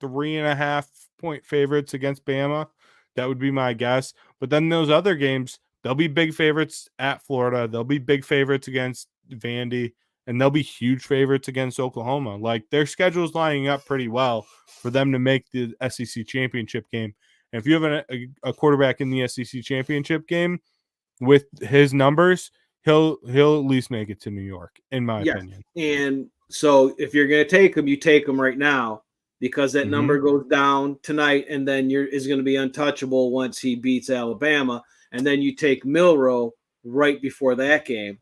Speaker 2: 3.5 point favorites against Bama. That would be my guess. But then those other games, they'll be big favorites at Florida. They'll be big favorites against Vandy, and they'll be huge favorites against Oklahoma. Like their schedule's lining up pretty well for them to make the SEC championship game. And if you have a quarterback in the SEC championship game with his numbers, he'll at least make it to New York, in my opinion.
Speaker 3: And so if you're going to take him, you take him right now because that number goes down tonight, and then is going to be untouchable once he beats Alabama. And then you take Milroe right before that game.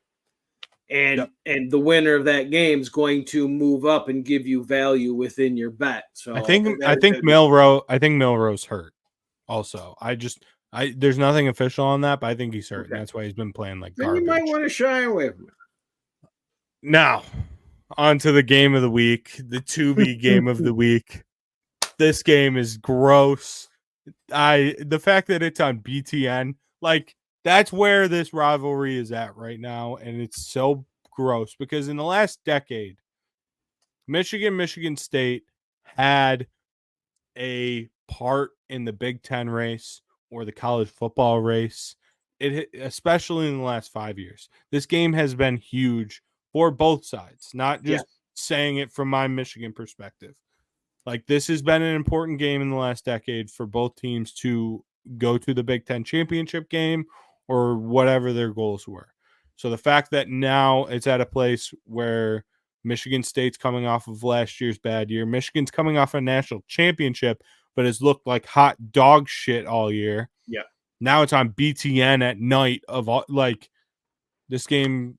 Speaker 3: And the winner of that game is going to move up and give you value within your bet. So
Speaker 2: I think Milroe's hurt. Also, there's nothing official on that, but I think he's hurt, and that's why he's been playing like garbage.
Speaker 3: Then you might want to shy away from it.
Speaker 2: Now, on to the game of the week, the 2B game of the week. This game is gross. The fact that it's on BTN, like. That's where this rivalry is at right now, and it's so gross because in the last decade, Michigan State had a part in the Big Ten race or the college football race, especially in the last 5 years. This game has been huge for both sides, not just saying it from my Michigan perspective. Like, this has been an important game in the last decade for both teams to go to the Big Ten championship game or whatever their goals were. So the fact that now it's at a place where Michigan State's coming off of last year's bad year, Michigan's coming off a national championship, but has looked like hot dog shit all year.
Speaker 3: Yeah.
Speaker 2: Now it's on BTN at night this game.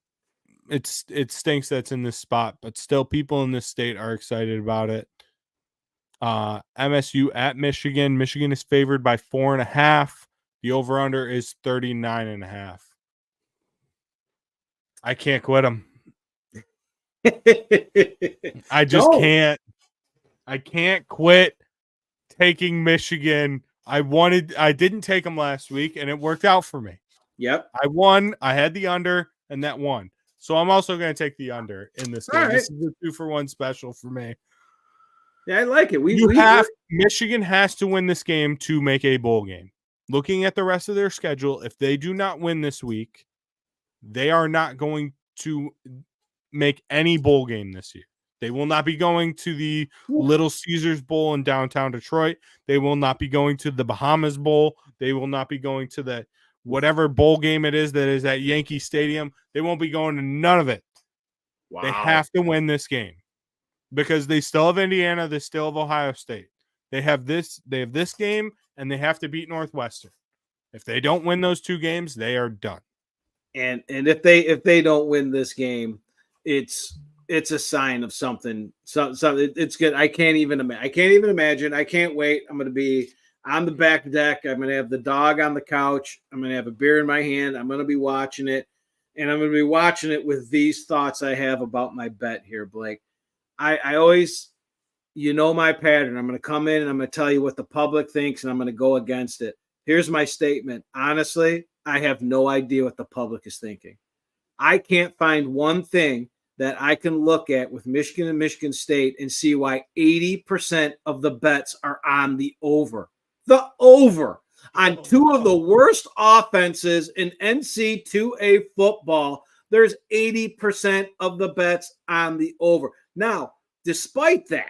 Speaker 2: It stinks that's in this spot, but still people in this state are excited about it. MSU at Michigan. Michigan is favored by 4.5. The over-under is 39.5. I can't quit them. I just can't. I can't quit taking Michigan. I didn't take them last week, and it worked out for me.
Speaker 3: Yep.
Speaker 2: I won. I had the under, and that won. So I'm also going to take the under in this game. Right. This is a 2-for-1 special for me.
Speaker 3: Yeah, I like it.
Speaker 2: Michigan has to win this game to make a bowl game. Looking at the rest of their schedule, if they do not win this week, they are not going to make any bowl game this year. They will not be going to the Little Caesars Bowl in downtown Detroit. They will not be going to the Bahamas Bowl. They will not be going to the whatever bowl game it is that is at Yankee Stadium. They won't be going to none of it. Wow. They have to win this game because they still have Indiana. They still have Ohio State. They have this game, and they have to beat Northwestern. If they don't win those 2 games, they are done.
Speaker 3: And if they don't win this game, it's a sign of something. It's good. I can't even imagine. I can't wait. I'm going to be on the back deck. I'm going to have the dog on the couch. I'm going to have a beer in my hand. I'm going to be watching it. and I'm going to be watching it with these thoughts I have about my bet here, Blake. I always, my pattern. I'm going to come in and I'm going to tell you what the public thinks, and I'm going to go against it. Here's my statement. Honestly, I have no idea what the public is thinking. I can't find one thing that I can look at with Michigan and Michigan State and see why 80% of the bets are on the over. The over on two of the worst offenses in NCAA football. There's 80% of the bets on the over. Now, despite 80%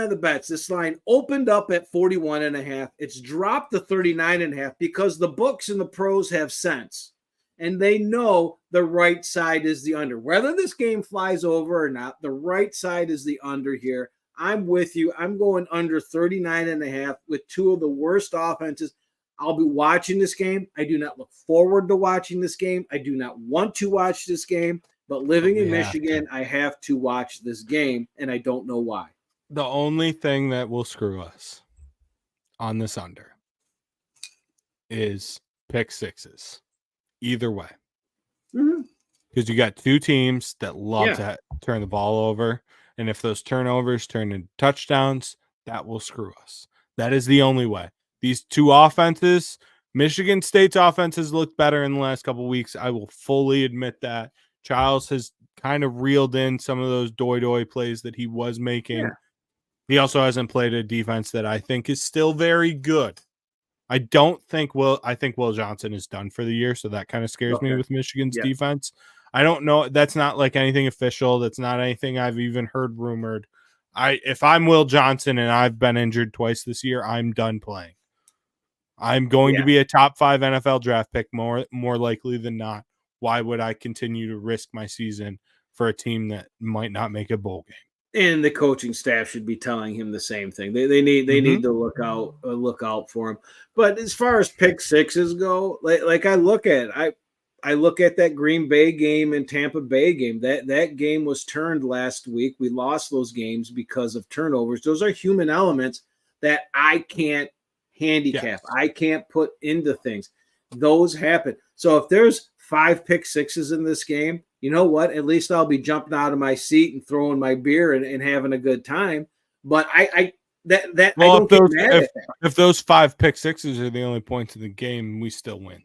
Speaker 3: of the bets, this line opened up at 41.5. It's dropped to 39.5 because the books and the pros have sense. And they know the right side is the under. Whether this game flies over or not, the right side is the under here. I'm with you. I'm going under 39.5 with two of the worst offenses. I'll be watching this game. I do not look forward to watching this game. I do not want to watch this game. But living in Michigan, I have to watch this game, and I don't know why.
Speaker 2: The only thing that will screw us on this under is pick sixes. Either way. Because you got two teams that love to turn the ball over. And if those turnovers turn into touchdowns, that will screw us. That is the only way. These two offenses, Michigan State's offenses looked better in the last couple of weeks. I will fully admit that. Charles has kind of reeled in some of those doy plays that he was making. Yeah. He also hasn't played a defense that I think is still very good. I think Will Johnson is done for the year, so that kind of scares me with Michigan's defense. I don't know. That's not like anything official. That's not anything I've even heard rumored. If I'm Will Johnson and I've been injured twice this year, I'm done playing. I'm going to be a top 5 NFL draft pick more likely than not. Why would I continue to risk my season for a team that might not make a bowl game?
Speaker 3: And the coaching staff should be telling him the same thing. They need to look out for him. But as far as pick sixes go, like I look at that Green Bay game and Tampa Bay game. That game was turned last week. We lost those games because of turnovers. Those are human elements that I can't handicap. Yes. I can't put into things. Those happen. So if there's 5 pick sixes in this game, you know what? At least I'll be jumping out of my seat and throwing my beer and having a good time. But I don't get mad at that.
Speaker 2: If those 5 pick sixes are the only points in the game, we still win.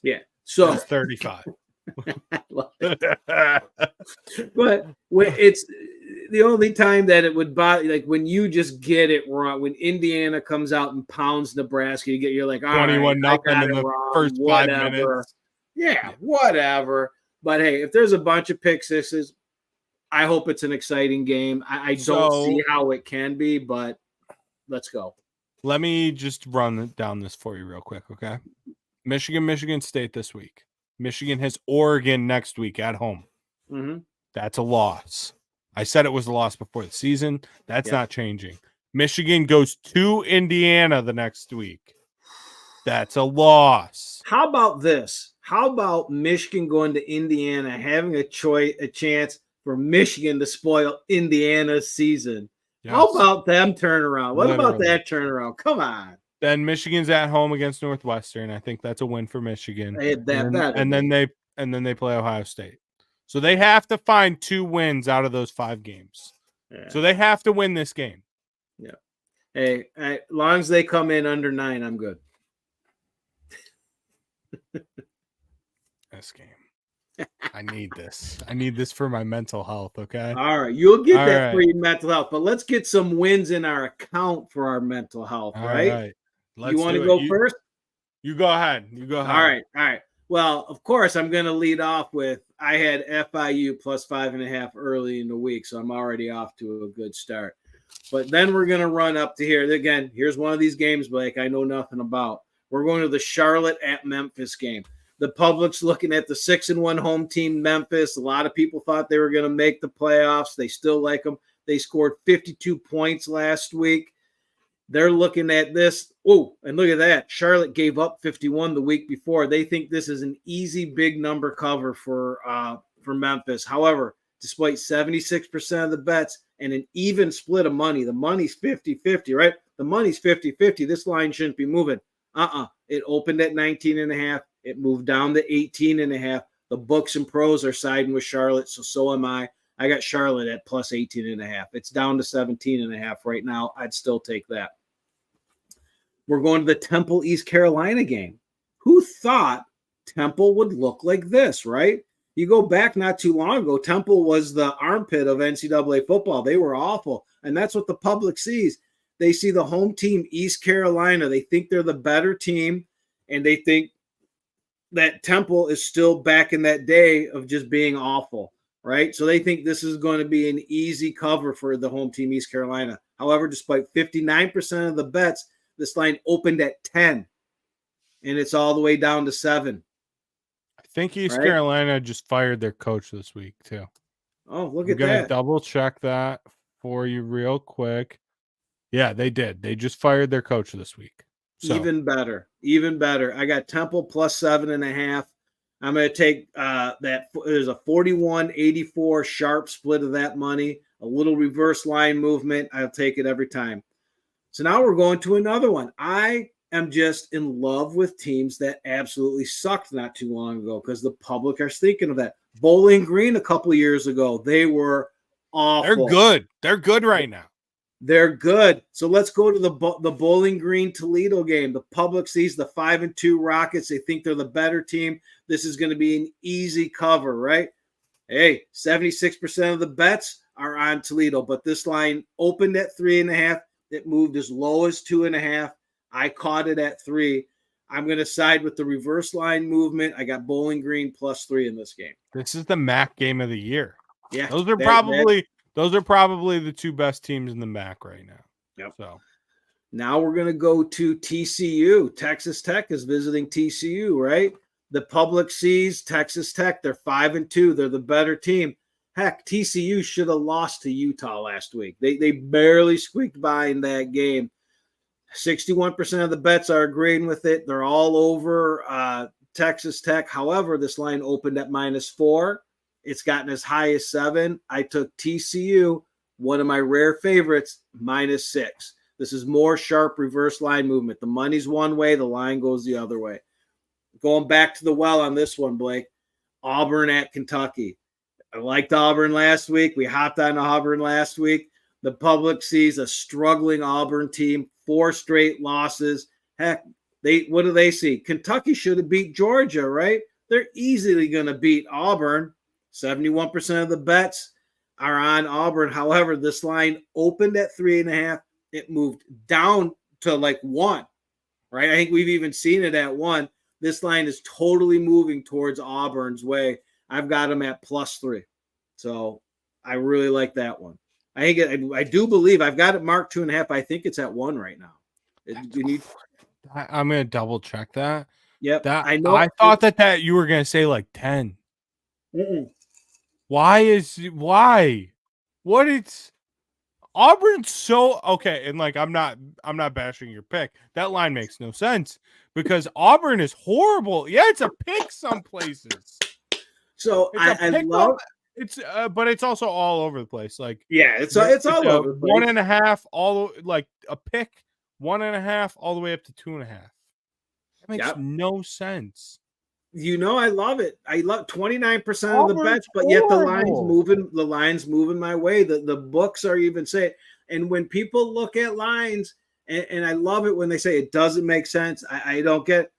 Speaker 3: Yeah. So
Speaker 2: that's 35.
Speaker 3: But it's the only time that it would bother, like when you just get it wrong, when Indiana comes out and pounds Nebraska, you're like,
Speaker 2: 21-0 in the first 5 minutes.
Speaker 3: Yeah, whatever. But hey, if there's a bunch of pick sixes, I hope it's an exciting game. I don't see how it can be, but let's go.
Speaker 2: Let me just run down this for you real quick, okay? Michigan State this week. Michigan has Oregon next week at home.
Speaker 3: Mm-hmm.
Speaker 2: That's a loss. I said it was a loss before the season. That's not changing. Michigan goes to Indiana the next week. That's a loss.
Speaker 3: How about this? How about Michigan going to Indiana, having a chance for Michigan to spoil Indiana's season? Yes. How about them turnaround? What about that turnaround? Come on.
Speaker 2: Then Michigan's at home against Northwestern. I think that's a win for Michigan. And then they play Ohio State. So they have to find 2 wins out of those 5 games. Yeah. So they have to win this game.
Speaker 3: Yeah. Hey, as long as they come in under 9, I'm good.
Speaker 2: This game. I need this. I need this for my mental health, okay?
Speaker 3: All right. You'll get that for your mental health, but let's get some wins in our account for our mental health, right? You want to go first?
Speaker 2: You go ahead. All
Speaker 3: right. Well, of course, I'm going to lead off with I had FIU plus 5.5 early in the week, so I'm already off to a good start. But then we're going to run up to here. Again, here's one of these games, Blake, I know nothing about. We're going to the Charlotte at Memphis game. The public's looking at the 6-1 home team, Memphis. A lot of people thought they were going to make the playoffs. They still like them. They scored 52 points last week. They're looking at this. Oh, and look at that. Charlotte gave up 51 the week before. They think this is an easy big number cover for Memphis. However, despite 76% of the bets and an even split of money, the money's 50-50, right? The money's 50-50. This line shouldn't be moving. It opened at 19.5. It moved down to 18.5. The books and pros are siding with Charlotte, so am I. I got Charlotte at plus 18.5. It's down to 17.5 right now. I'd still take that. We're going to the Temple East Carolina game. Who thought Temple would look like this, right? You go back not too long ago, Temple was the armpit of NCAA football. They were awful, and that's what the public sees. They see the home team, East Carolina. They think they're the better team, and they think that Temple is still back in that day of just being awful, right? So they think this is going to be an easy cover for the home team, East Carolina. However, despite 59% of the bets, this line opened at 10, and it's all the way down to 7.
Speaker 2: I think East Carolina just fired their coach this week, too.
Speaker 3: Oh, look
Speaker 2: I'm
Speaker 3: at that.
Speaker 2: going to double check that for you real quick. Yeah, they did. They just fired their coach this week. So.
Speaker 3: Even better. I got Temple plus 7.5. I'm going to take that. There's a 41-84 sharp split of that money, a little reverse line movement. I'll take it every time. So now we're going to another one. I am just in love with teams that absolutely sucked not too long ago because the public are thinking of that. Bowling Green a couple of years ago, they were awful.
Speaker 2: They're good. They're good right now.
Speaker 3: They're good. So let's go to the Bowling Green Toledo game. The public sees the 5-2 Rockets. They think they're the better team. This is going to be an easy cover, right? Hey, 76% of the bets are on Toledo, but this line opened at 3.5. It moved as low as 2.5. I caught it at 3. I'm going to side with the reverse line movement. I got Bowling Green plus 3 in this game.
Speaker 2: This is the MAC game of the year.
Speaker 3: Yeah,
Speaker 2: those are probably the two best teams in the MAC right now.
Speaker 3: Yep.
Speaker 2: So
Speaker 3: now we're going to go to TCU. Texas Tech is visiting TCU, right? The public sees Texas Tech. They're 5-2. They're the better team. Heck, TCU should have lost to Utah last week. They barely squeaked by in that game. 61% of the bets are agreeing with it. They're all over Texas Tech. However, this line opened at -4. It's gotten as high as 7. I took TCU, one of my rare favorites, -6. This is more sharp reverse line movement. The money's one way, the line goes the other way. Going back to the well on this one, Blake. Auburn at Kentucky. I liked Auburn last week. We hopped on Auburn last week. The public sees a struggling Auburn team, 4 straight losses. Heck, what do they see? Kentucky should have beat Georgia, right? They're easily going to beat Auburn. 71% of the bets are on Auburn. However, this line opened at 3.5. It moved down to like 1, right? I think we've even seen it at 1. This line is totally moving towards Auburn's way. I've got them at +3. So I really like that one. I do believe I've got it marked 2.5. I think it's at 1 right now.
Speaker 2: I'm going to double check that.
Speaker 3: Yep.
Speaker 2: I know. I thought that you were going to say like 10.
Speaker 3: Mm-mm.
Speaker 2: Why? What it's Auburn's so okay, and like I'm not bashing your pick. That line makes no sense because Auburn is horrible. Yeah, it's a pick some places.
Speaker 3: So I love
Speaker 2: it's, but it's also all over the place. Like
Speaker 3: it's all over the place.
Speaker 2: 1.5, all like a pick, 1.5, all the way up to 2.5. That makes no sense.
Speaker 3: You know, I love it. I love 29% of the bets, but yet the line's moving my way. The books are even saying, and when people look at lines, and I love it when they say it doesn't make sense. I don't get,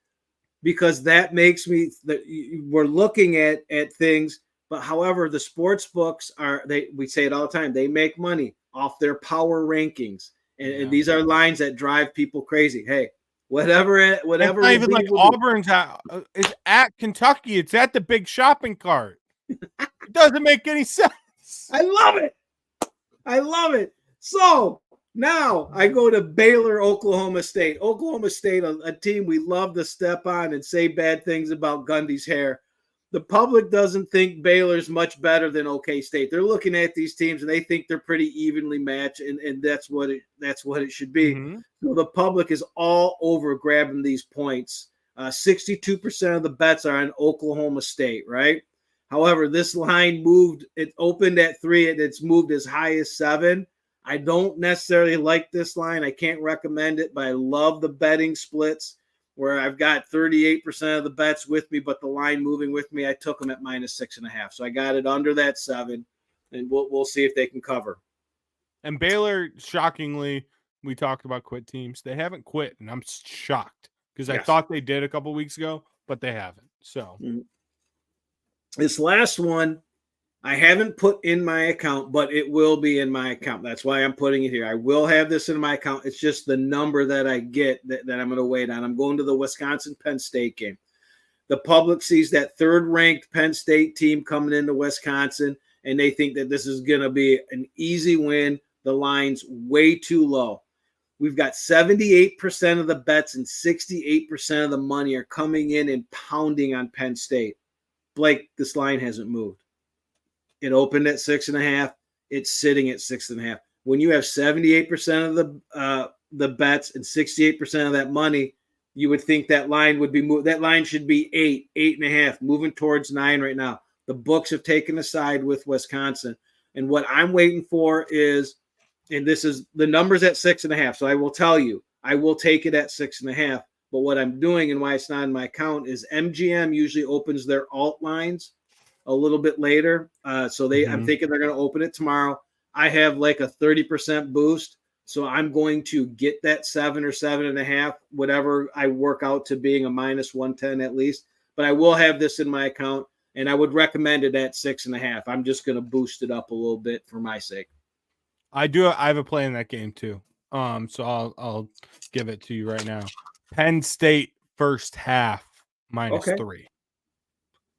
Speaker 3: because that makes me that we're looking at things. But however, the sports books we say it all the time. They make money off their power rankings, and these are lines that drive people crazy. Hey. Whatever.
Speaker 2: It's not even like Auburn's is at Kentucky. It's at the big shopping cart. It doesn't make any sense.
Speaker 3: I love it. So now I go to Baylor, Oklahoma State. Oklahoma State, a team we love to step on and say bad things about Gundy's hair. The public doesn't think Baylor's much better than OK State. They're looking at these teams and they think they're pretty evenly matched, and that's what it should be. Mm-hmm. So the public is all over grabbing these points. 62% of the bets are on Oklahoma State, right? However, this line moved. It opened at 3, and it's moved as high as 7. I don't necessarily like this line. I can't recommend it, but I love the betting splits. where I've got 38% of the bets with me, but the line moving with me. I took them at -6.5. So I got it under that 7, and we'll see if they can cover.
Speaker 2: And Baylor, shockingly, we talked about quit teams. They haven't quit, and I'm shocked because I thought they did a couple weeks ago, but they haven't. So
Speaker 3: this last one, I haven't put in my account, but it will be in my account. That's why I'm putting it here. I will have this in my account. It's just the number that I get that I'm going to wait on. I'm going to the Wisconsin-Penn State game. The public sees that third-ranked Penn State team coming into Wisconsin, and they think that this is going to be an easy win. The line's way too low. We've got 78% of the bets and 68% of the money are coming in and pounding on Penn State. Blake, this line hasn't moved. It opened at 6.5. It's sitting at 6.5. When you have 78% of the bets and 68% of that money, you would think that line would be moved. That line should be 8, 8.5, moving towards 9 right now. The books have taken a side with Wisconsin. And what I'm waiting for is, and this is the numbers at 6.5. So I will tell you, I will take it at 6.5. But what I'm doing and why it's not in my account is MGM usually opens their alt lines a little bit later. So I'm thinking they're going to open it tomorrow. I have like a 30% boost. So I'm going to get that 7 or 7.5, whatever I work out to being a -110 at least. But I will have this in my account, and I would recommend it at 6.5. I'm just going to boost it up a little bit for my sake.
Speaker 2: I have a play in that game too. So I'll give it to you right now. Penn State first half -3.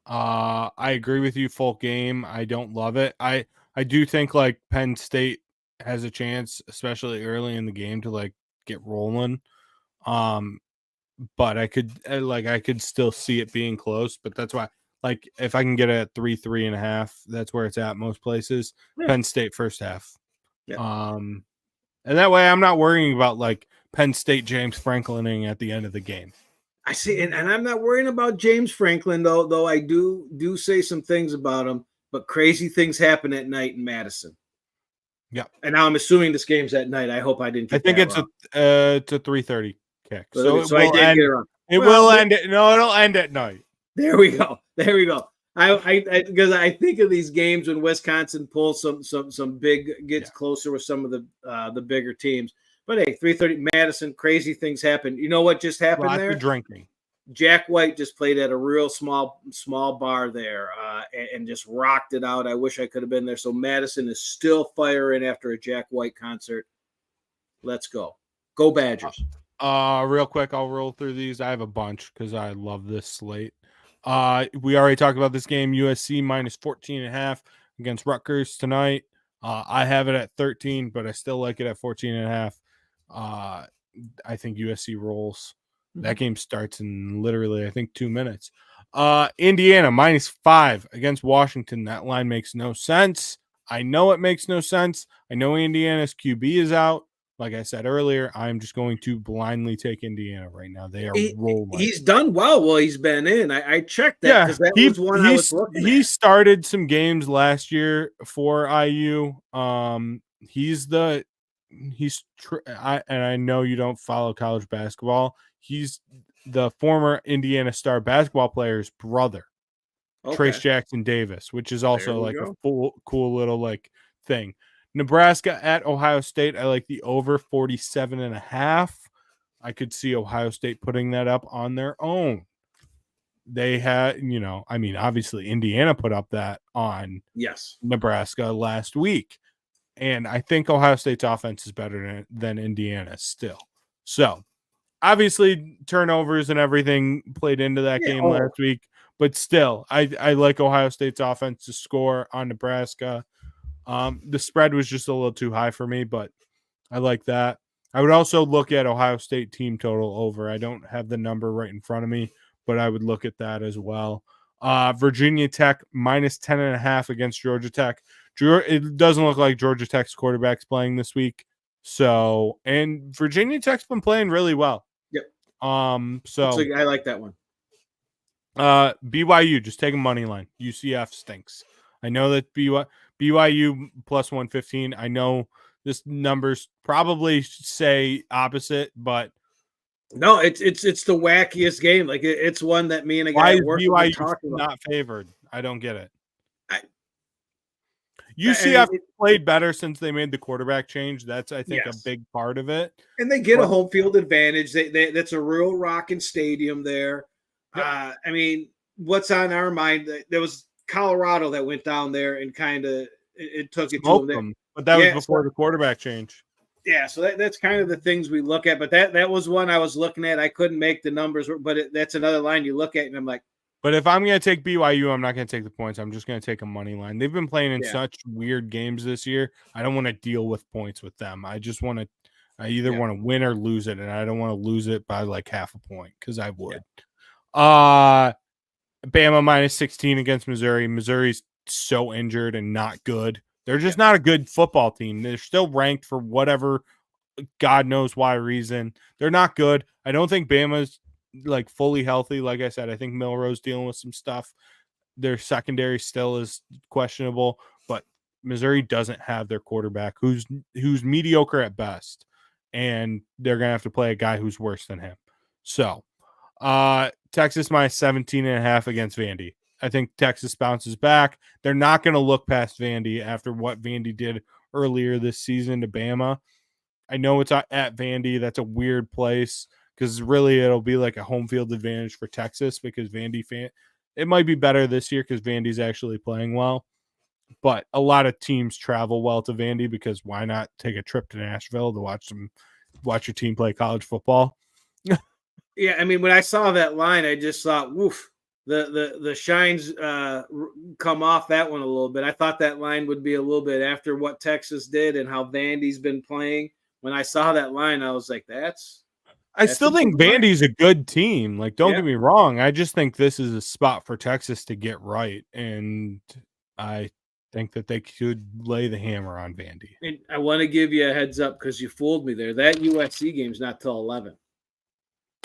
Speaker 2: I agree with you. Full game. I don't love it. I do think like Penn State has a chance, especially early in the game, to like get rolling. But I could still see it being close. But that's why, like, if I can get it at 3.5, that's where it's at most places. Yeah. Penn State first half. Yeah. And that way I'm not worrying about like Penn State James Franklining at the end of the game.
Speaker 3: I see, and I'm not worrying about James Franklin though I do say some things about him, but crazy things happen at night in Madison.
Speaker 2: Yeah,
Speaker 3: and now I'm assuming this game's at night. I hope I didn't.
Speaker 2: I think it's
Speaker 3: wrong.
Speaker 2: It's a 3:30 kick, so
Speaker 3: I did
Speaker 2: end,
Speaker 3: get it wrong.
Speaker 2: Will end it. No, it'll end at night.
Speaker 3: There we go. I because I think of these games when Wisconsin pulls some big gets closer with some of the bigger teams. But hey, 3:30 Madison, crazy things happen. You know what just happened there?
Speaker 2: Drinking.
Speaker 3: Jack White just played at a real small bar there and just rocked it out. I wish I could have been there. So Madison is still firing after a Jack White concert. Let's go. Go Badgers.
Speaker 2: Real quick, I'll roll through these. I have a bunch because I love this slate. We already talked about this game. USC -14.5 against Rutgers tonight. I have it at 13, but I still like it at 14.5. I think USC rolls. That game starts in literally, I think, 2 minutes. Indiana -5 against Washington. That line makes no sense. I know it makes no sense. I know Indiana's QB is out. Like I said earlier, I'm just going to blindly take Indiana right now. They are rolling.
Speaker 3: He's done well while he's been in. I checked that because that was one I was looking at.
Speaker 2: He started some games last year for IU. And I know you don't follow college basketball. He's the former Indiana Star basketball player's brother, Trace Jackson Davis, which is also like a cool little like thing. Nebraska at Ohio State. I like the over 47.5. I could see Ohio State putting that up on their own. They had, obviously Indiana put up that on Nebraska last week. And I think Ohio State's offense is better than Indiana's still. So obviously turnovers and everything played into that game last week. But still, I like Ohio State's offense to score on Nebraska. The spread was just a little too high for me, but I like that. I would also look at Ohio State team total over. I don't have the number right in front of me, but I would look at that as well. Virginia Tech -10.5 against Georgia Tech. It doesn't look like Georgia Tech's quarterback's playing this week. So, and Virginia Tech's been playing really well.
Speaker 3: Yep.
Speaker 2: So
Speaker 3: I like that one.
Speaker 2: BYU, just take a money line. UCF stinks. I know that BYU +115. I know this numbers probably say opposite, but
Speaker 3: No, it's the wackiest game. Like it's one that me and a guy
Speaker 2: Why
Speaker 3: at
Speaker 2: is
Speaker 3: work have been
Speaker 2: BYU
Speaker 3: talking about.
Speaker 2: not favored? I don't get it.
Speaker 3: I,
Speaker 2: UCF played better since they made the quarterback change. That's, I think, a
Speaker 3: yes.
Speaker 2: big part of it.
Speaker 3: And they get a home field advantage. That's a real rocking stadium there.
Speaker 2: Yep.
Speaker 3: I mean, what's on our mind? There was Colorado that went down there and kind of it took it to them.
Speaker 2: But that was before the quarterback change.
Speaker 3: Yeah, so that's kind of the things we look at. But that was one I was looking at. I couldn't make the numbers, but that's another line you look at, and I'm like.
Speaker 2: But if I'm going to take BYU, I'm not going to take the points. I'm just going to take a money line. They've been playing in such weird games this year. I don't want to deal with points with them. I just want to. I either want to win or lose it, and I don't want to lose it by like half a point because I would. Bama minus 16 against Missouri. Missouri's so injured and not good. They're just not a good football team. They're still ranked for whatever God knows why reason. They're not good. I don't think Bama's like fully healthy. Like I said, I think Milrose dealing with some stuff. Their secondary still is questionable, but Missouri doesn't have their quarterback who's mediocre at best. And they're going to have to play a guy who's worse than him. So Texas minus 17.5 against Vandy. I think Texas bounces back. They're not going to look past Vandy after what Vandy did earlier this season to Bama. I know it's at Vandy. That's a weird place because really it'll be like a home field advantage for Texas because it might be better this year because Vandy's actually playing well. But a lot of teams travel well to Vandy because why not take a trip to Nashville to watch your team play college football?
Speaker 3: Yeah, I mean, when I saw that line, I just thought, woof, the shines come off that one a little bit. I thought that line would be a little bit after what Texas did and how Vandy's been playing. When I saw that line, I was like,
Speaker 2: I still think Vandy's a good team. Like, don't get me wrong. I just think this is a spot for Texas to get right. And I think that they could lay the hammer on Vandy.
Speaker 3: And I want to give you a heads up because you fooled me there. That USC game's not till 11.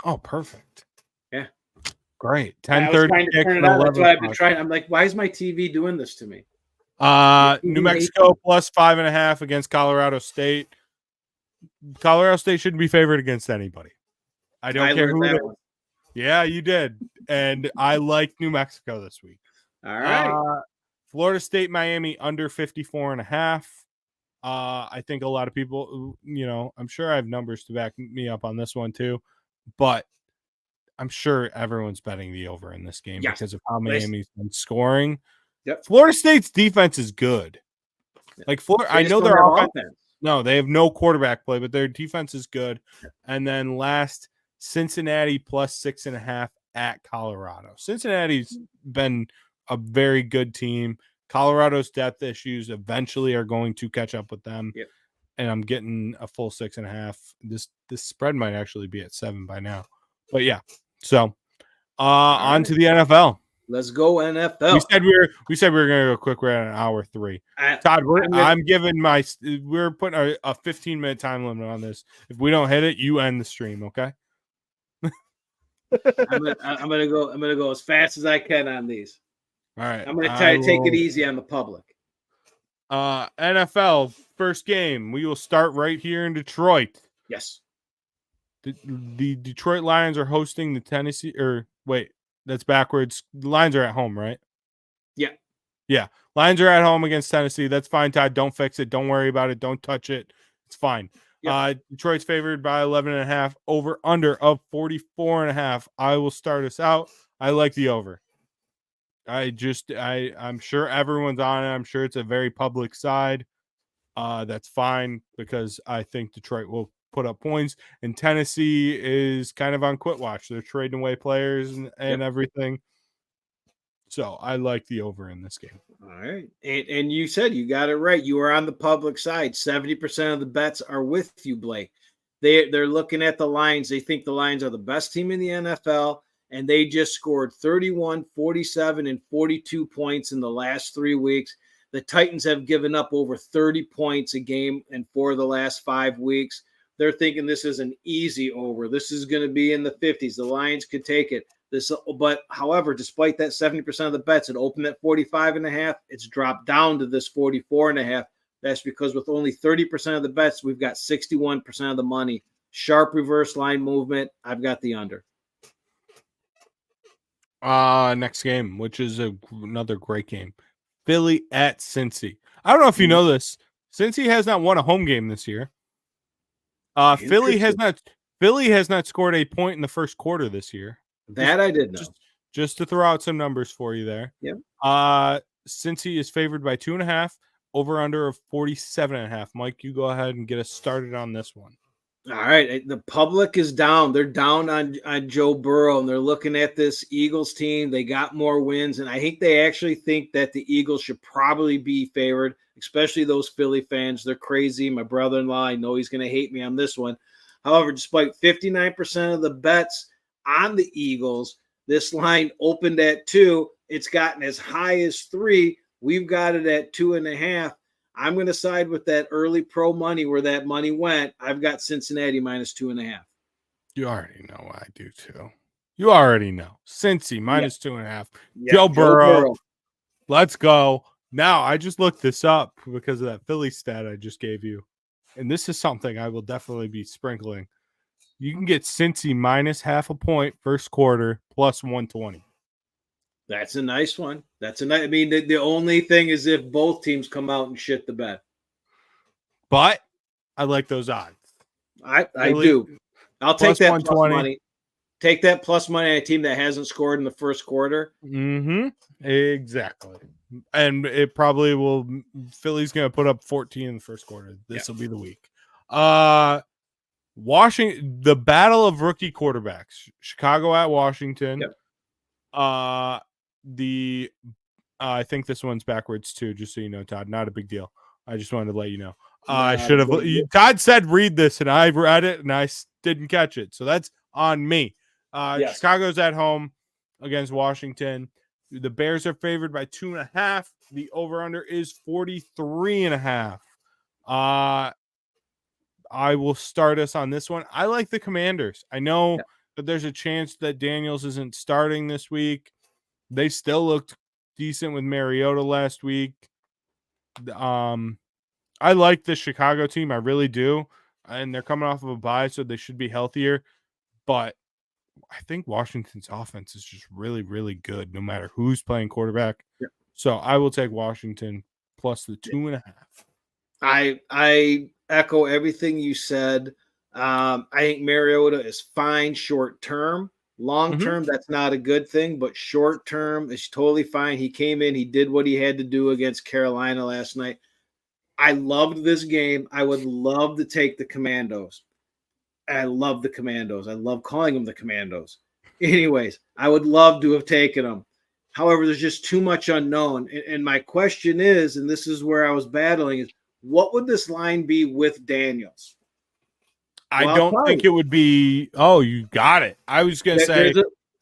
Speaker 2: Oh, perfect.
Speaker 3: Yeah.
Speaker 2: Great.
Speaker 3: 10:30 kick. That's why I've been trying. I'm like, why is my TV doing this to me?
Speaker 2: New Mexico plus 5.5 against Colorado State. Colorado State shouldn't be favored against anybody. I don't care who it is. Yeah, you did. And I like New Mexico this week.
Speaker 3: All right.
Speaker 2: Florida State, Miami under 54.5. I think a lot of people, I'm sure I have numbers to back me up on this one too, but I'm sure everyone's betting the over in this game because of how Miami's been scoring.
Speaker 3: Yep.
Speaker 2: Florida State's defense is good. Like Florida, I know their offense. No, they have no quarterback play, but their defense is good. And then last, Cincinnati plus 6.5 at Colorado. Cincinnati's been a very good team. Colorado's depth issues eventually are going to catch up with them.
Speaker 3: Yep.
Speaker 2: And I'm getting a full 6.5. This spread might actually be at 7 by now. But yeah. So on to the NFL.
Speaker 3: Let's go NFL.
Speaker 2: We said we were going to go quick. We're at an hour 3. Todd, we're putting a 15-minute time limit on this. If we don't hit it, you end the stream, okay?
Speaker 3: I'm gonna go as fast as I can on these.
Speaker 2: All right.
Speaker 3: I'm gonna try to take it easy on the public.
Speaker 2: NFL first game. We will start right here in Detroit.
Speaker 3: Yes.
Speaker 2: The Detroit Lions are hosting the Tennessee. That's backwards. The Lions are at home, right?
Speaker 3: Yeah.
Speaker 2: Yeah. Lions are at home against Tennessee. That's fine, Todd. Don't fix it. Don't worry about it. Don't touch it. It's fine. Yep. Detroit's favored by 11.5. Over under of 44.5. I will start us out. I like the over. I'm sure everyone's on it. I'm sure it's a very public side. That's fine because I think Detroit will put up points, and Tennessee is kind of on quit watch. They're trading away players and everything. So I like the over in this game.
Speaker 3: All right. And you said you got it right. You are on the public side. 70% of the bets are with you, Blake. They're looking at the Lions. They think the Lions are the best team in the NFL, and they just scored 31, 47, and 42 points in the last 3 weeks. The Titans have given up over 30 points a game in 4 of the last 5 weeks. They're thinking this is an easy over. This is going to be in the 50s. The Lions could take it. But however, despite that 70% of the bets, it opened at 45.5. It's dropped down to this 44.5. That's because with only 30% of the bets, we've got 61% of the money sharp reverse line movement. I've got the under.
Speaker 2: Next game, which is another great game. Philly at Cincy. I don't know if you know this. Cincy has not won a home game this year. Philly has not scored a point in the first quarter this year.
Speaker 3: That I did know.
Speaker 2: Just to throw out some numbers for you there.
Speaker 3: Yep.
Speaker 2: Cincy is favored by 2.5, over under of 47.5. Mike, you go ahead and get us started on this one.
Speaker 3: All right. The public is down. They're down on Joe Burrow, and they're looking at this Eagles team. They got more wins, and I think they actually think that the Eagles should probably be favored, especially those Philly fans. They're crazy. My brother-in-law, I know he's going to hate me on this one. However, despite 59% of the bets on the Eagles, this line opened at 2. It's gotten as high as 3. We've got it at 2.5. I'm going to side with that early pro money where that money went. I've got Cincinnati minus 2.5.
Speaker 2: You already know I do too. You already know. Cincy minus 2.5.
Speaker 3: Yeah,
Speaker 2: Joe Burrow. Let's go. Now, I just looked this up because of that Philly stat I just gave you. And this is something I will definitely be sprinkling. You can get Cincy minus 0.5 point first quarter plus 120.
Speaker 3: That's a nice one. I mean, the only thing is if both teams come out and shit the bed.
Speaker 2: But I like those odds.
Speaker 3: I do. I'll take that plus money. Take that plus money on a team that hasn't scored in the first quarter.
Speaker 2: Mm-hmm. Exactly. And it probably will. Philly's going to put up 14 in the first quarter. This will be the week. Washington, the battle of rookie quarterbacks. Chicago at Washington.
Speaker 3: Yep.
Speaker 2: I think this one's backwards too, just so you know, Todd. Not a big deal. I just wanted to let you know. I should have. Todd said read this, and I read it, and I didn't catch it. So that's on me. Yes. Chicago's at home against Washington. The Bears are favored by 2.5. The over/under is 43.5. I will start us on this one. I like the Commanders. I know that there's a chance that Daniels isn't starting this week. They still looked decent with Mariota last week. I like the Chicago team. I really do. And they're coming off of a bye, so they should be healthier. But I think Washington's offense is just really, really good, no matter who's playing quarterback.
Speaker 3: Yeah.
Speaker 2: So I will take Washington plus the 2.5.
Speaker 3: I echo everything you said. I think Mariota is fine short term. Long term, that's not a good thing, but short term is totally fine. He came in, he did what he had to do against Carolina last night. I loved this game. I would love to take the Commandos. I love the Commandos. I love calling them the Commandos. Anyways, I would love to have taken them. However, there's just too much unknown. And my question is, and this is where I was battling, is what would this line be with Daniels?
Speaker 2: I don't think it would be. Oh, you got it. I was going to say.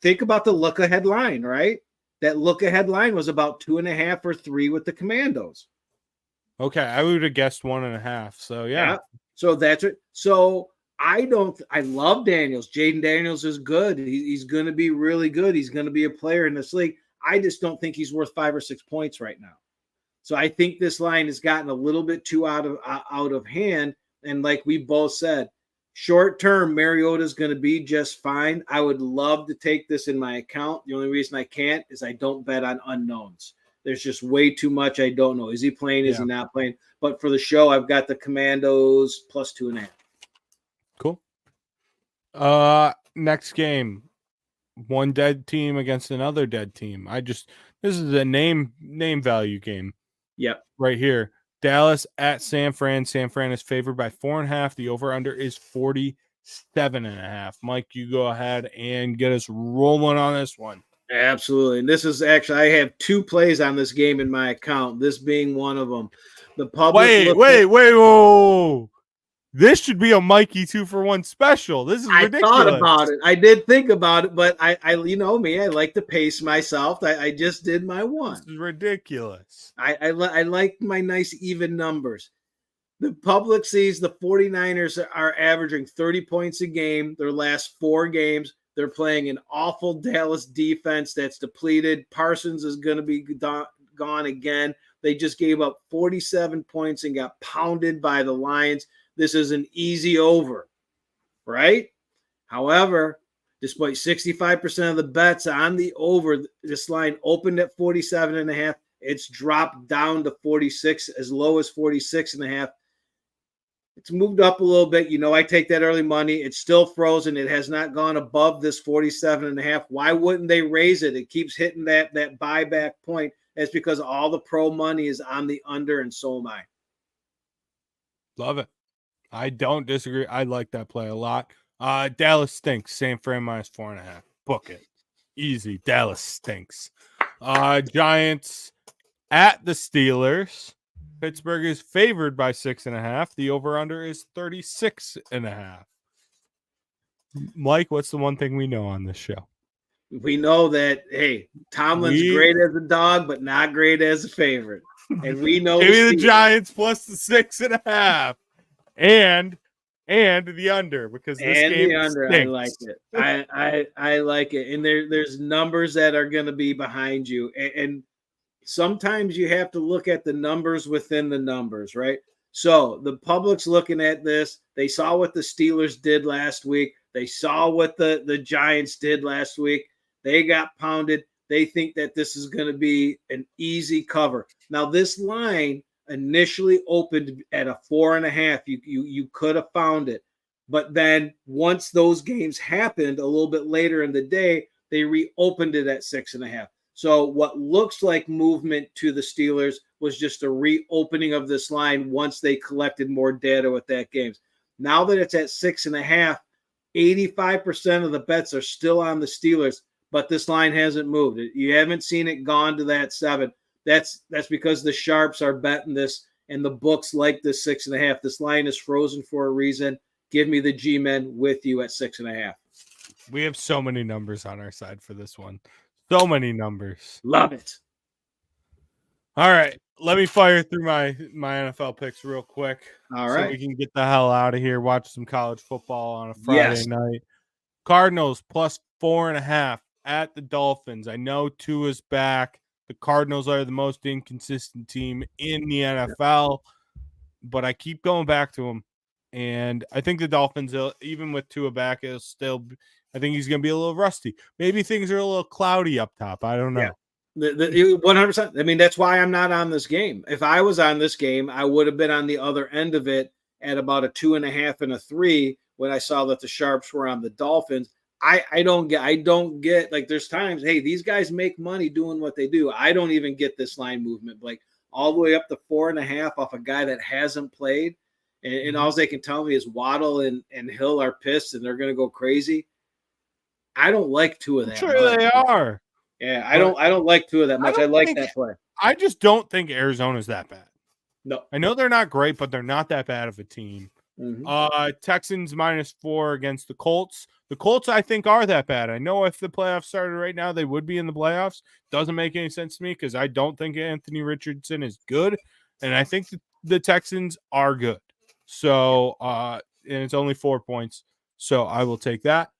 Speaker 3: Think about the look ahead line, right? That look ahead line was about 2.5 or 3 with the Commandos.
Speaker 2: Okay, I would have guessed 1.5. So yeah.
Speaker 3: So that's it. So I love Daniels. Jaden Daniels is good. He's going to be really good. He's going to be a player in this league. I just don't think he's worth 5 or 6 points right now. So I think this line has gotten a little bit too out of hand. And like we both said, short term, Mariota is going to be just fine. I would love to take this in my account. The only reason I can't is I don't bet on unknowns. There's just way too much I don't know. Is he playing? Is he not playing? But for the show, I've got the Commandos plus 2.5.
Speaker 2: Cool. Next game, one dead team against another dead team. This is a name value game.
Speaker 3: Yep.
Speaker 2: Right here. Dallas at San Fran. San Fran is favored by 4.5. The over-under is 47.5. Mike, you go ahead and get us rolling on this one.
Speaker 3: Absolutely. And this is actually, I have 2 plays on this game in my account, this being one of them. The public.
Speaker 2: Wait, whoa. This should be a Mikey 2-for-1 special. This is ridiculous.
Speaker 3: I thought about it. I did think about it, but I you know me, I like to pace myself. I just did my one.
Speaker 2: This is ridiculous.
Speaker 3: I like my nice even numbers. The public sees the 49ers are averaging 30 points a game their last 4 games. They're playing an awful Dallas defense that's depleted. Parsons is going to be gone again. They just gave up 47 points and got pounded by the Lions. This is an easy over. right? However, despite 65% of the bets on the over, this line opened at 47.5. It's dropped down to 46, as low as 46.5. It's moved up a little bit. I take that early money. It's still frozen. It has not gone above this 47.5. Why wouldn't they raise it? It keeps hitting that buyback point. That's because all the pro money is on the under, and so am I.
Speaker 2: Love it. I don't disagree. I like that play a lot. Dallas stinks. San Fran -4.5. Book it. Easy. Dallas stinks. Giants at the Steelers. Pittsburgh is favored by 6.5. The over-under is 36.5. Mike, what's the one thing we know on this show?
Speaker 3: We know that, hey, Tomlin's great as a dog, but not great as a favorite. And we know
Speaker 2: give me the Giants plus the 6.5. And the under, because this game the under, stinks.
Speaker 3: I like it. I like it. And there's numbers that are going to be behind you. And sometimes you have to look at the numbers within the numbers, right? So the public's looking at this. They saw what the Steelers did last week. They saw what the Giants did last week. They got pounded. They think that this is going to be an easy cover. Now, this line initially opened at a 4.5. You could have found it. But then once those games happened a little bit later in the day, they reopened it at 6.5. So what looks like movement to the Steelers was just a reopening of this line once they collected more data with that games. Now that it's at 6.5, 85% of the bets are still on the Steelers, but this line hasn't moved. You haven't seen it gone to that 7. That's because the sharps are betting this, and the books like this 6.5. This line is frozen for a reason. Give me the G-men with you at 6.5.
Speaker 2: We have so many numbers on our side for this one. So many numbers.
Speaker 3: Love it.
Speaker 2: All right. Let me fire through my NFL picks real quick.
Speaker 3: All right.
Speaker 2: So we can get the hell out of here. Watch some college football on a Friday night. Cardinals plus 4.5 at the Dolphins. I know Tua's back. The Cardinals are the most inconsistent team in the NFL, but I keep going back to them. And I think the Dolphins, even with Tua back, I think he's going to be a little rusty. Maybe things are a little cloudy up top. I don't know.
Speaker 3: Yeah. 100%. I mean, that's why I'm not on this game. If I was on this game, I would have been on the other end of it at about a 2.5 and a 3 when I saw that the sharps were on the Dolphins. I don't get like, there's times, hey, these guys make money doing what they do. I don't even get this line movement, like all the way up to 4.5 off a guy that hasn't played. And all they can tell me is Waddle and Hill are pissed and they're going to go crazy. I don't like two of that.
Speaker 2: Sure, they are.
Speaker 3: Yeah, I don't like two of that much. I like that play.
Speaker 2: I just don't think Arizona's that bad.
Speaker 3: No.
Speaker 2: I know they're not great, but they're not that bad of a team.
Speaker 3: Mm-hmm.
Speaker 2: Texans -4 against the Colts. The Colts, I think, are that bad. I know if the playoffs started right now, they would be in the playoffs. Doesn't make any sense to me because I don't think Anthony Richardson is good, and I think the Texans are good. So, and it's only 4 points, so I will take that.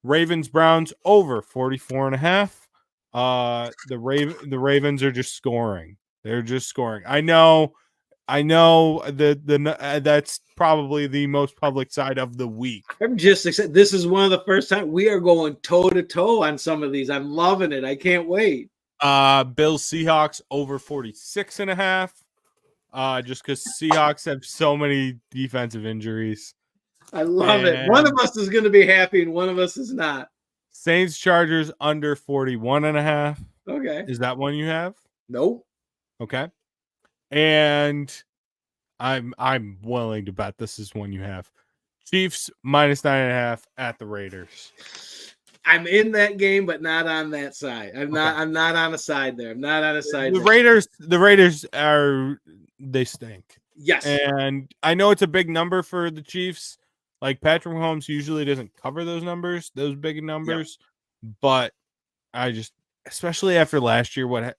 Speaker 2: Ravens Browns over 44.5. The Ravens are just scoring. They're just scoring. I know that's probably the most public side of the week.
Speaker 3: I'm just excited. This is one of the first time we are going toe to toe on some of these. I'm loving it. I can't wait.
Speaker 2: Bills Seahawks over 46.5. Just because Seahawks have so many defensive injuries.
Speaker 3: I love it. One of us is going to be happy and one of us is not.
Speaker 2: Saints Chargers under 41.5.
Speaker 3: Okay.
Speaker 2: Is that one you have?
Speaker 3: Nope.
Speaker 2: Okay. And I'm willing to bet this is one you have. Chiefs -9.5 at the Raiders.
Speaker 3: I'm in that game, but not on that side. I'm not on a side there. I'm not on a side.
Speaker 2: The Raiders they stink.
Speaker 3: Yes.
Speaker 2: And I know it's a big number for the Chiefs. Like Patrick Mahomes usually doesn't cover those numbers, those big numbers. Yep. But I just, especially after last year, when I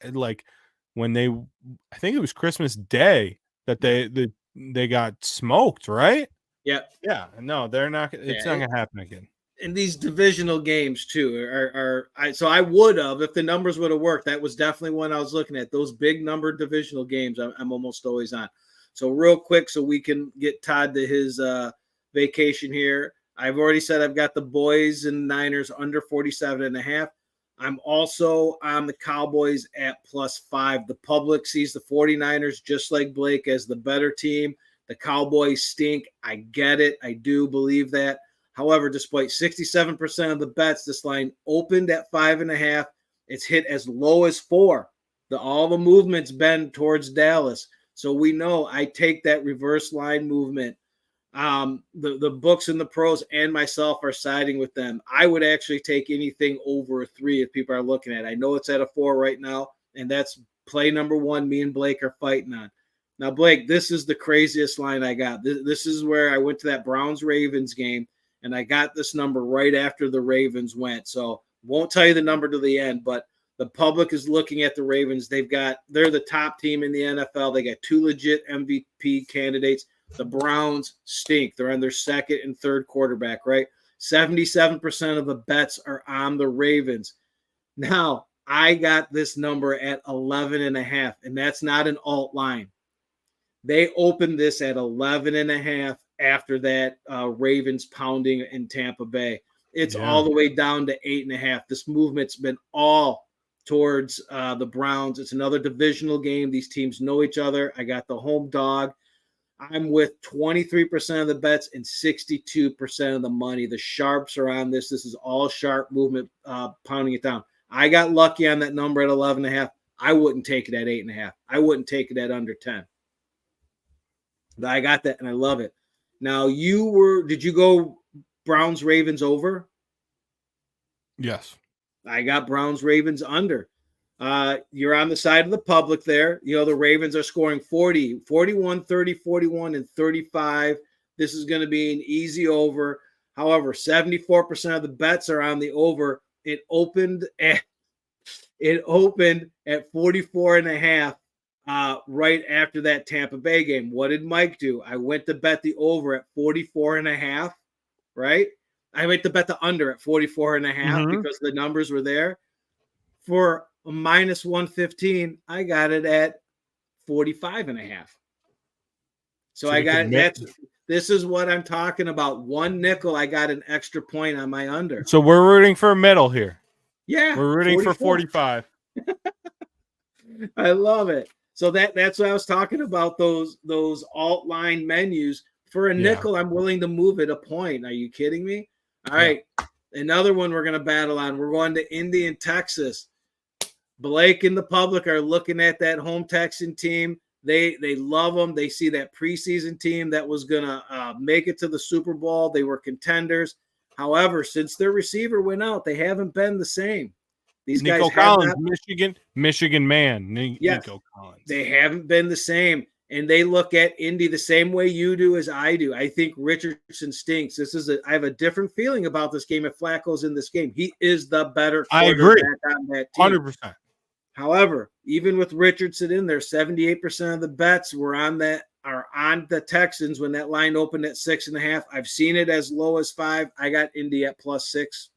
Speaker 2: think it was Christmas Day that they got smoked, right?
Speaker 3: Yeah.
Speaker 2: Yeah. No, they're not. It's not going to happen again.
Speaker 3: And these divisional games too so I would have, if the numbers would have worked, that was definitely one I was looking at. Those big number divisional games I'm almost always on. So real quick, so we can get Todd to his vacation here. I've already said I've got the boys and Niners under 47.5. I'm also on the Cowboys at +5. The public sees the 49ers, just like Blake, as the better team. The Cowboys stink. I get it. I do believe that. However, despite 67% of the bets, this line opened at 5.5. It's hit as low as 4. All the movement's been towards Dallas. So we know I take that reverse line movement. The books and the pros and myself are siding with them. I would actually take anything over a 3 if people are looking at it. I know it's at a 4 right now, and that's play number 1 me and Blake are fighting on. Now, Blake, this is the craziest line I got. This is where I went to that Browns-Ravens game, and I got this number right after the Ravens went. So won't tell you the number to the end, but the public is looking at the Ravens. They're the top team in the NFL. They got 2 legit MVP candidates. The Browns stink. They're on their second and third quarterback, right? 77% of the bets are on the Ravens. Now, I got this number at 11.5, and that's not an alt line. They opened this at 11.5 after that Ravens pounding in Tampa Bay. It's all the way down to 8.5. This movement's been all towards the Browns. It's another divisional game. These teams know each other. I got the home dog. I'm with 23% of the bets and 62% of the money. The sharps are on this. This is all sharp movement, pounding it down. I got lucky on that number at 11.5. I wouldn't take it at 8.5. I wouldn't take it at under 10. But I got that, and I love it. Now, did you go Browns Ravens over?
Speaker 2: Yes.
Speaker 3: I got Browns Ravens under. You're on the side of the public there. The Ravens are scoring 40, 41, 30, 41, and 35. This is going to be an easy over. However, 74% of the bets are on the over. It opened at 44.5 right after that Tampa Bay game. What did Mike do? I went to bet the over at 44.5, right? I went to bet the under at 44.5 because the numbers were there. For a -115, I got it at 45.5. So I got this is what I'm talking about. 1 nickel, I got an extra point on my under.
Speaker 2: So we're rooting for a middle here.
Speaker 3: Yeah.
Speaker 2: We're rooting for 45.
Speaker 3: I love it. So that's what I was talking about, those alt line menus. For a nickel, I'm willing to move it a point. Are you kidding me? All right. Another one we're going to battle on. We're going to Indy and Texas. Blake and the public are looking at that home Texan team. They love them. They see that preseason team that was going to make it to the Super Bowl. They were contenders. However, since their receiver went out, they haven't been the same. These
Speaker 2: Nico
Speaker 3: guys
Speaker 2: Collins, Michigan man. Nico Collins.
Speaker 3: They haven't been the same. And they look at Indy the same way you do as I do. I think Richardson stinks. I have a different feeling about this game if Flacco's in this game. He is the better quarterback on that team.
Speaker 2: 100%.
Speaker 3: However, even with Richardson in there, 78% of the bets are on the Texans when that line opened at 6.5. I've seen it as low as 5. I got Indy at +6.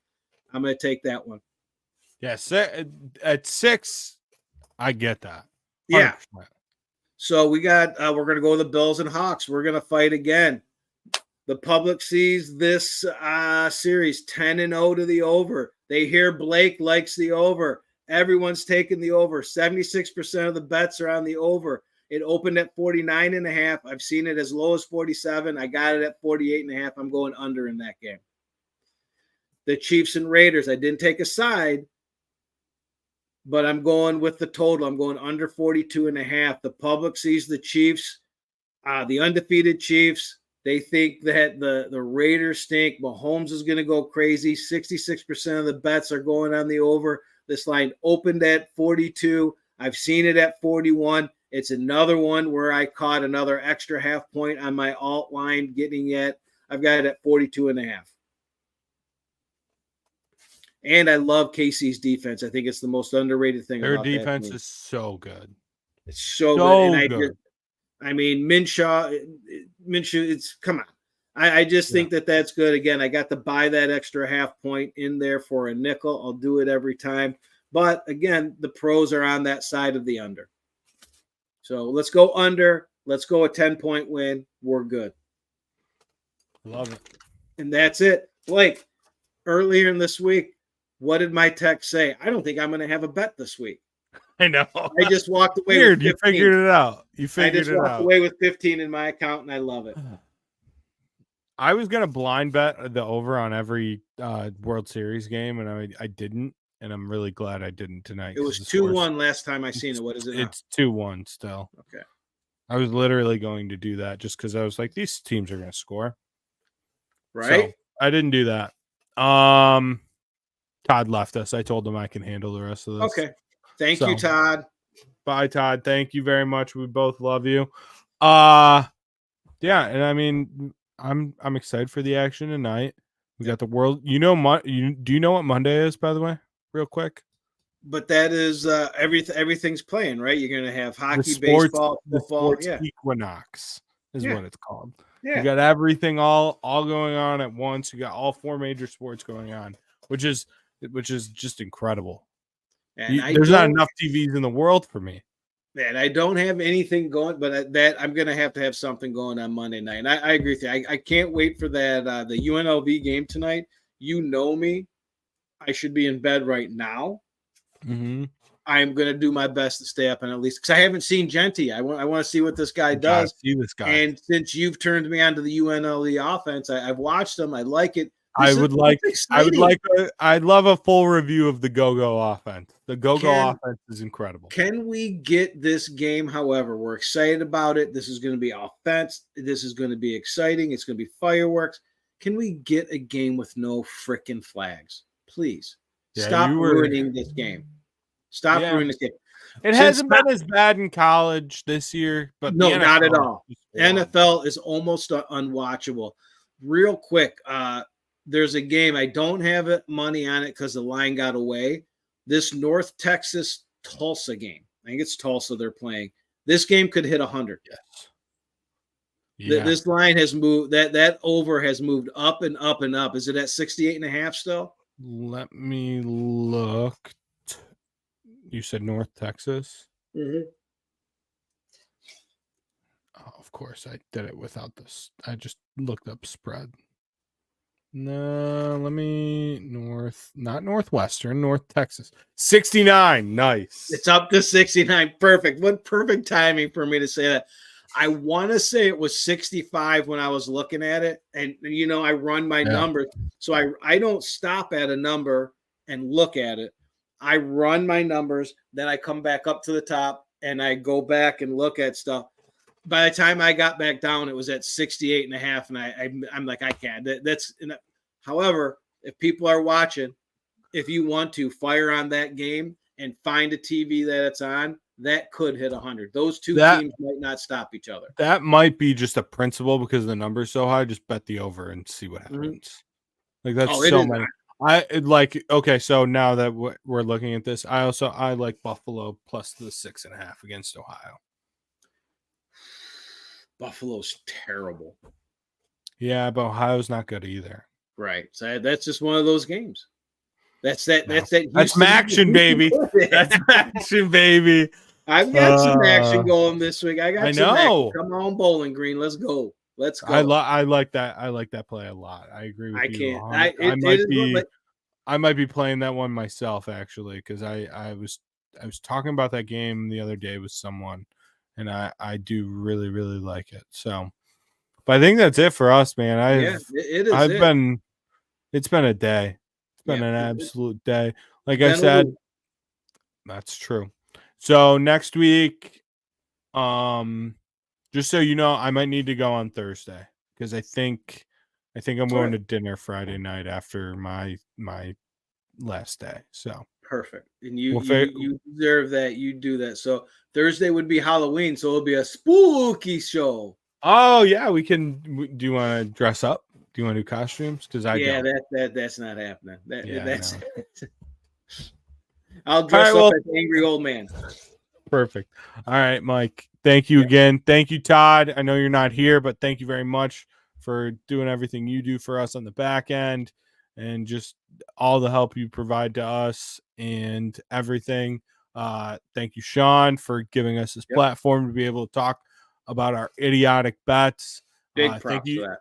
Speaker 3: I'm going to take that one.
Speaker 2: Yes, at 6, I get that. 100%.
Speaker 3: Yeah. So we got we're going to go to the Bills and Hawks. We're going to fight again. The public sees this series 10-0 to the over. They hear Blake likes the over. Everyone's taking the over. 76% of the bets are on the over. It opened at 49.5. I've seen it as low as 47. I got it at 48.5. I'm going under in that game. The Chiefs and Raiders. I didn't take a side, but I'm going with the total. I'm going under 42.5. The public sees the Chiefs, the undefeated Chiefs. They think that the Raiders stink. Mahomes is going to go crazy. 66% of the bets are going on the over. This line opened at 42. I've seen it at 41. It's another one where I caught another extra half point on my alt line, I've got it at 42.5. And I love KC's defense. I think it's the most underrated thing.
Speaker 2: Their defense is so good.
Speaker 3: It's so good. And Minshew, come on. I just think that's good. Again, I got to buy that extra half point in there for a nickel. I'll do it every time. But again, the pros are on that side of the under. So let's go under. Let's go a 10-point win. We're good.
Speaker 2: Love it.
Speaker 3: And that's it. Blake, earlier in this week, what did my text say? I don't think I'm going to have a bet this week.
Speaker 2: I know.
Speaker 3: I just walked away
Speaker 2: Weird.
Speaker 3: with 15.
Speaker 2: You figured it out. You
Speaker 3: I
Speaker 2: figured
Speaker 3: just
Speaker 2: it
Speaker 3: walked
Speaker 2: out.
Speaker 3: away with 15 in my account, and I love it.
Speaker 2: I was gonna blind bet the over on every World Series game, and I didn't, and I'm really glad I didn't tonight.
Speaker 3: It was 2-1 last time I seen it. What is it now?
Speaker 2: It's 2-1 still.
Speaker 3: Okay.
Speaker 2: I was literally going to do that just because I was like, these teams are gonna score.
Speaker 3: Right.
Speaker 2: So I didn't do that. Todd left us. I told him I can handle the rest of this.
Speaker 3: Okay. Thank you, Todd.
Speaker 2: Bye, Todd. Thank you very much. We both love you. Yeah, and I mean, I'm excited for the action tonight. We got the world. Do you know what Monday is, by the way, real quick?
Speaker 3: But that is everything's playing, right? You're going to have hockey, baseball, football.
Speaker 2: The sports equinox is what it's called.
Speaker 3: Yeah.
Speaker 2: You got everything all going on at once. You got all 4 major sports going on, which is just incredible.
Speaker 3: And
Speaker 2: there's not enough TVs in the world for me.
Speaker 3: And I don't have anything going, but that I'm going to have something going on Monday night. And I agree with you. I can't wait for that the UNLV game tonight. You know me. I should be in bed right now.
Speaker 2: Mm-hmm.
Speaker 3: I'm going to do my best to stay up and at least because I haven't seen Genty. I want to see what this guy does.
Speaker 2: See this guy.
Speaker 3: And since you've turned me on to the UNLV offense, I've watched them. I like it.
Speaker 2: I'd love a full review of the go-go offense. The go-go offense is incredible.
Speaker 3: Can we get this game? However, we're excited about it. This is going to be offense. This is going to be exciting. It's going to be fireworks. Can we get a game with no freaking flags? Please stop ruining this game. Stop ruining this game.
Speaker 2: It hasn't been as bad in college this year, but
Speaker 3: no, not at all. NFL is almost unwatchable. Real quick, there's a game. I don't have money on it because the line got away. This North Texas Tulsa game. I think it's Tulsa they're playing. This game could hit 100.
Speaker 2: Yes. Yeah.
Speaker 3: This line has moved. That over has moved up and up and up. Is it at 68.5 still?
Speaker 2: Let me look. You said North Texas?
Speaker 3: Mm-hmm.
Speaker 2: Oh, of course, I did it without this. I just looked up spread. No, not Northwestern, North Texas. 69. Nice.
Speaker 3: It's up to 69. Perfect. What perfect timing for me to say that. I want to say it was 65 when I was looking at it. And I run my numbers. So I don't stop at a number and look at it. I run my numbers. Then I come back up to the top and I go back and look at stuff. By the time I got back down, it was at 68.5, and I'm like, I can't. However, if people are watching, if you want to fire on that game and find a TV that it's on, that could hit 100. Those two teams might not stop each other.
Speaker 2: That might be just a principle because the number's so high. Just bet the over and see what happens. Like that's so many. Okay, so now that we're looking at this, I like Buffalo plus the 6.5 against Ohio.
Speaker 3: Buffalo's terrible.
Speaker 2: Yeah, but Ohio's not good either.
Speaker 3: Right. So that's just one of those games. That's
Speaker 2: action, baby. That's action, baby.
Speaker 3: I've got some action going this week. I know.
Speaker 2: Action.
Speaker 3: Come on, Bowling Green. Let's go. Let's go.
Speaker 2: I like that. I like that play a lot. I agree with you. I might be playing that one myself actually because I was talking about that game the other day with someone. And I do really, really like it. So, but I think that's it for us, man. It's been a day. It's been an absolute day. Like I said, that's true. So next week, just so you know, I might need to go on Thursday because I think I'm going to dinner Friday night after my last day. So
Speaker 3: perfect. And you deserve that. You do that. So Thursday would be Halloween, so it'll be a spooky show.
Speaker 2: Oh yeah, we can. Do you want to dress up? Do you want to do costumes? Because
Speaker 3: that's not happening. I'll dress up as an angry old man.
Speaker 2: Perfect. All right, Mike. Thank you again. Thank you, Todd. I know you're not here, but thank you very much for doing everything you do for us on the back end and just all the help you provide to us and everything. Thank you, Sean, for giving us this platform to be able to talk about our idiotic bets.
Speaker 3: Big props for that.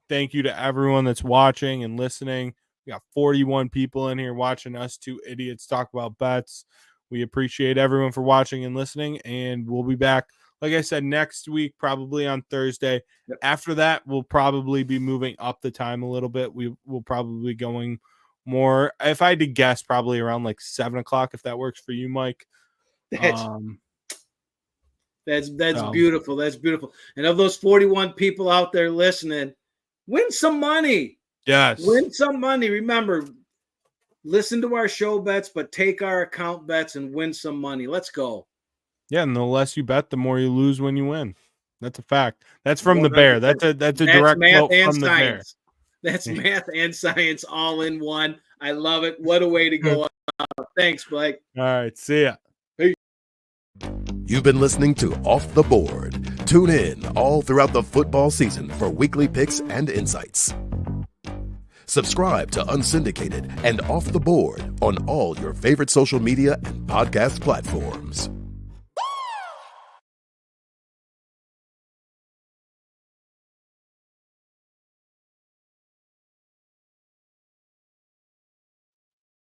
Speaker 2: thank you to everyone that's watching and listening. We got 41 people in here watching us two idiots talk about bets. We appreciate everyone for watching and listening, and we'll be back, like I said, next week, probably on Thursday.
Speaker 3: Yep.
Speaker 2: After that, we'll probably be moving up the time a little bit. We will probably be going more, if I had to guess, probably around like 7 o'clock, if that works for you, Mike.
Speaker 3: That's beautiful. That's beautiful. And of those 41 people out there listening, win some money.
Speaker 2: Yes.
Speaker 3: Win some money. Remember, listen to our show bets, but take our account bets and win some money. Let's go.
Speaker 2: Yeah, and the less you bet, the more you lose when you win. That's a fact. That's from 100%. The Bear. That's a direct quote from the Bear.
Speaker 3: That's math and science all in one. I love it. What a way to go. Thanks, Blake.
Speaker 2: All right. See ya.
Speaker 3: Peace.
Speaker 1: You've been listening to Off the Board. Tune in all throughout the football season for weekly picks and insights. Subscribe to Unsyndicated and Off the Board on all your favorite social media and podcast platforms.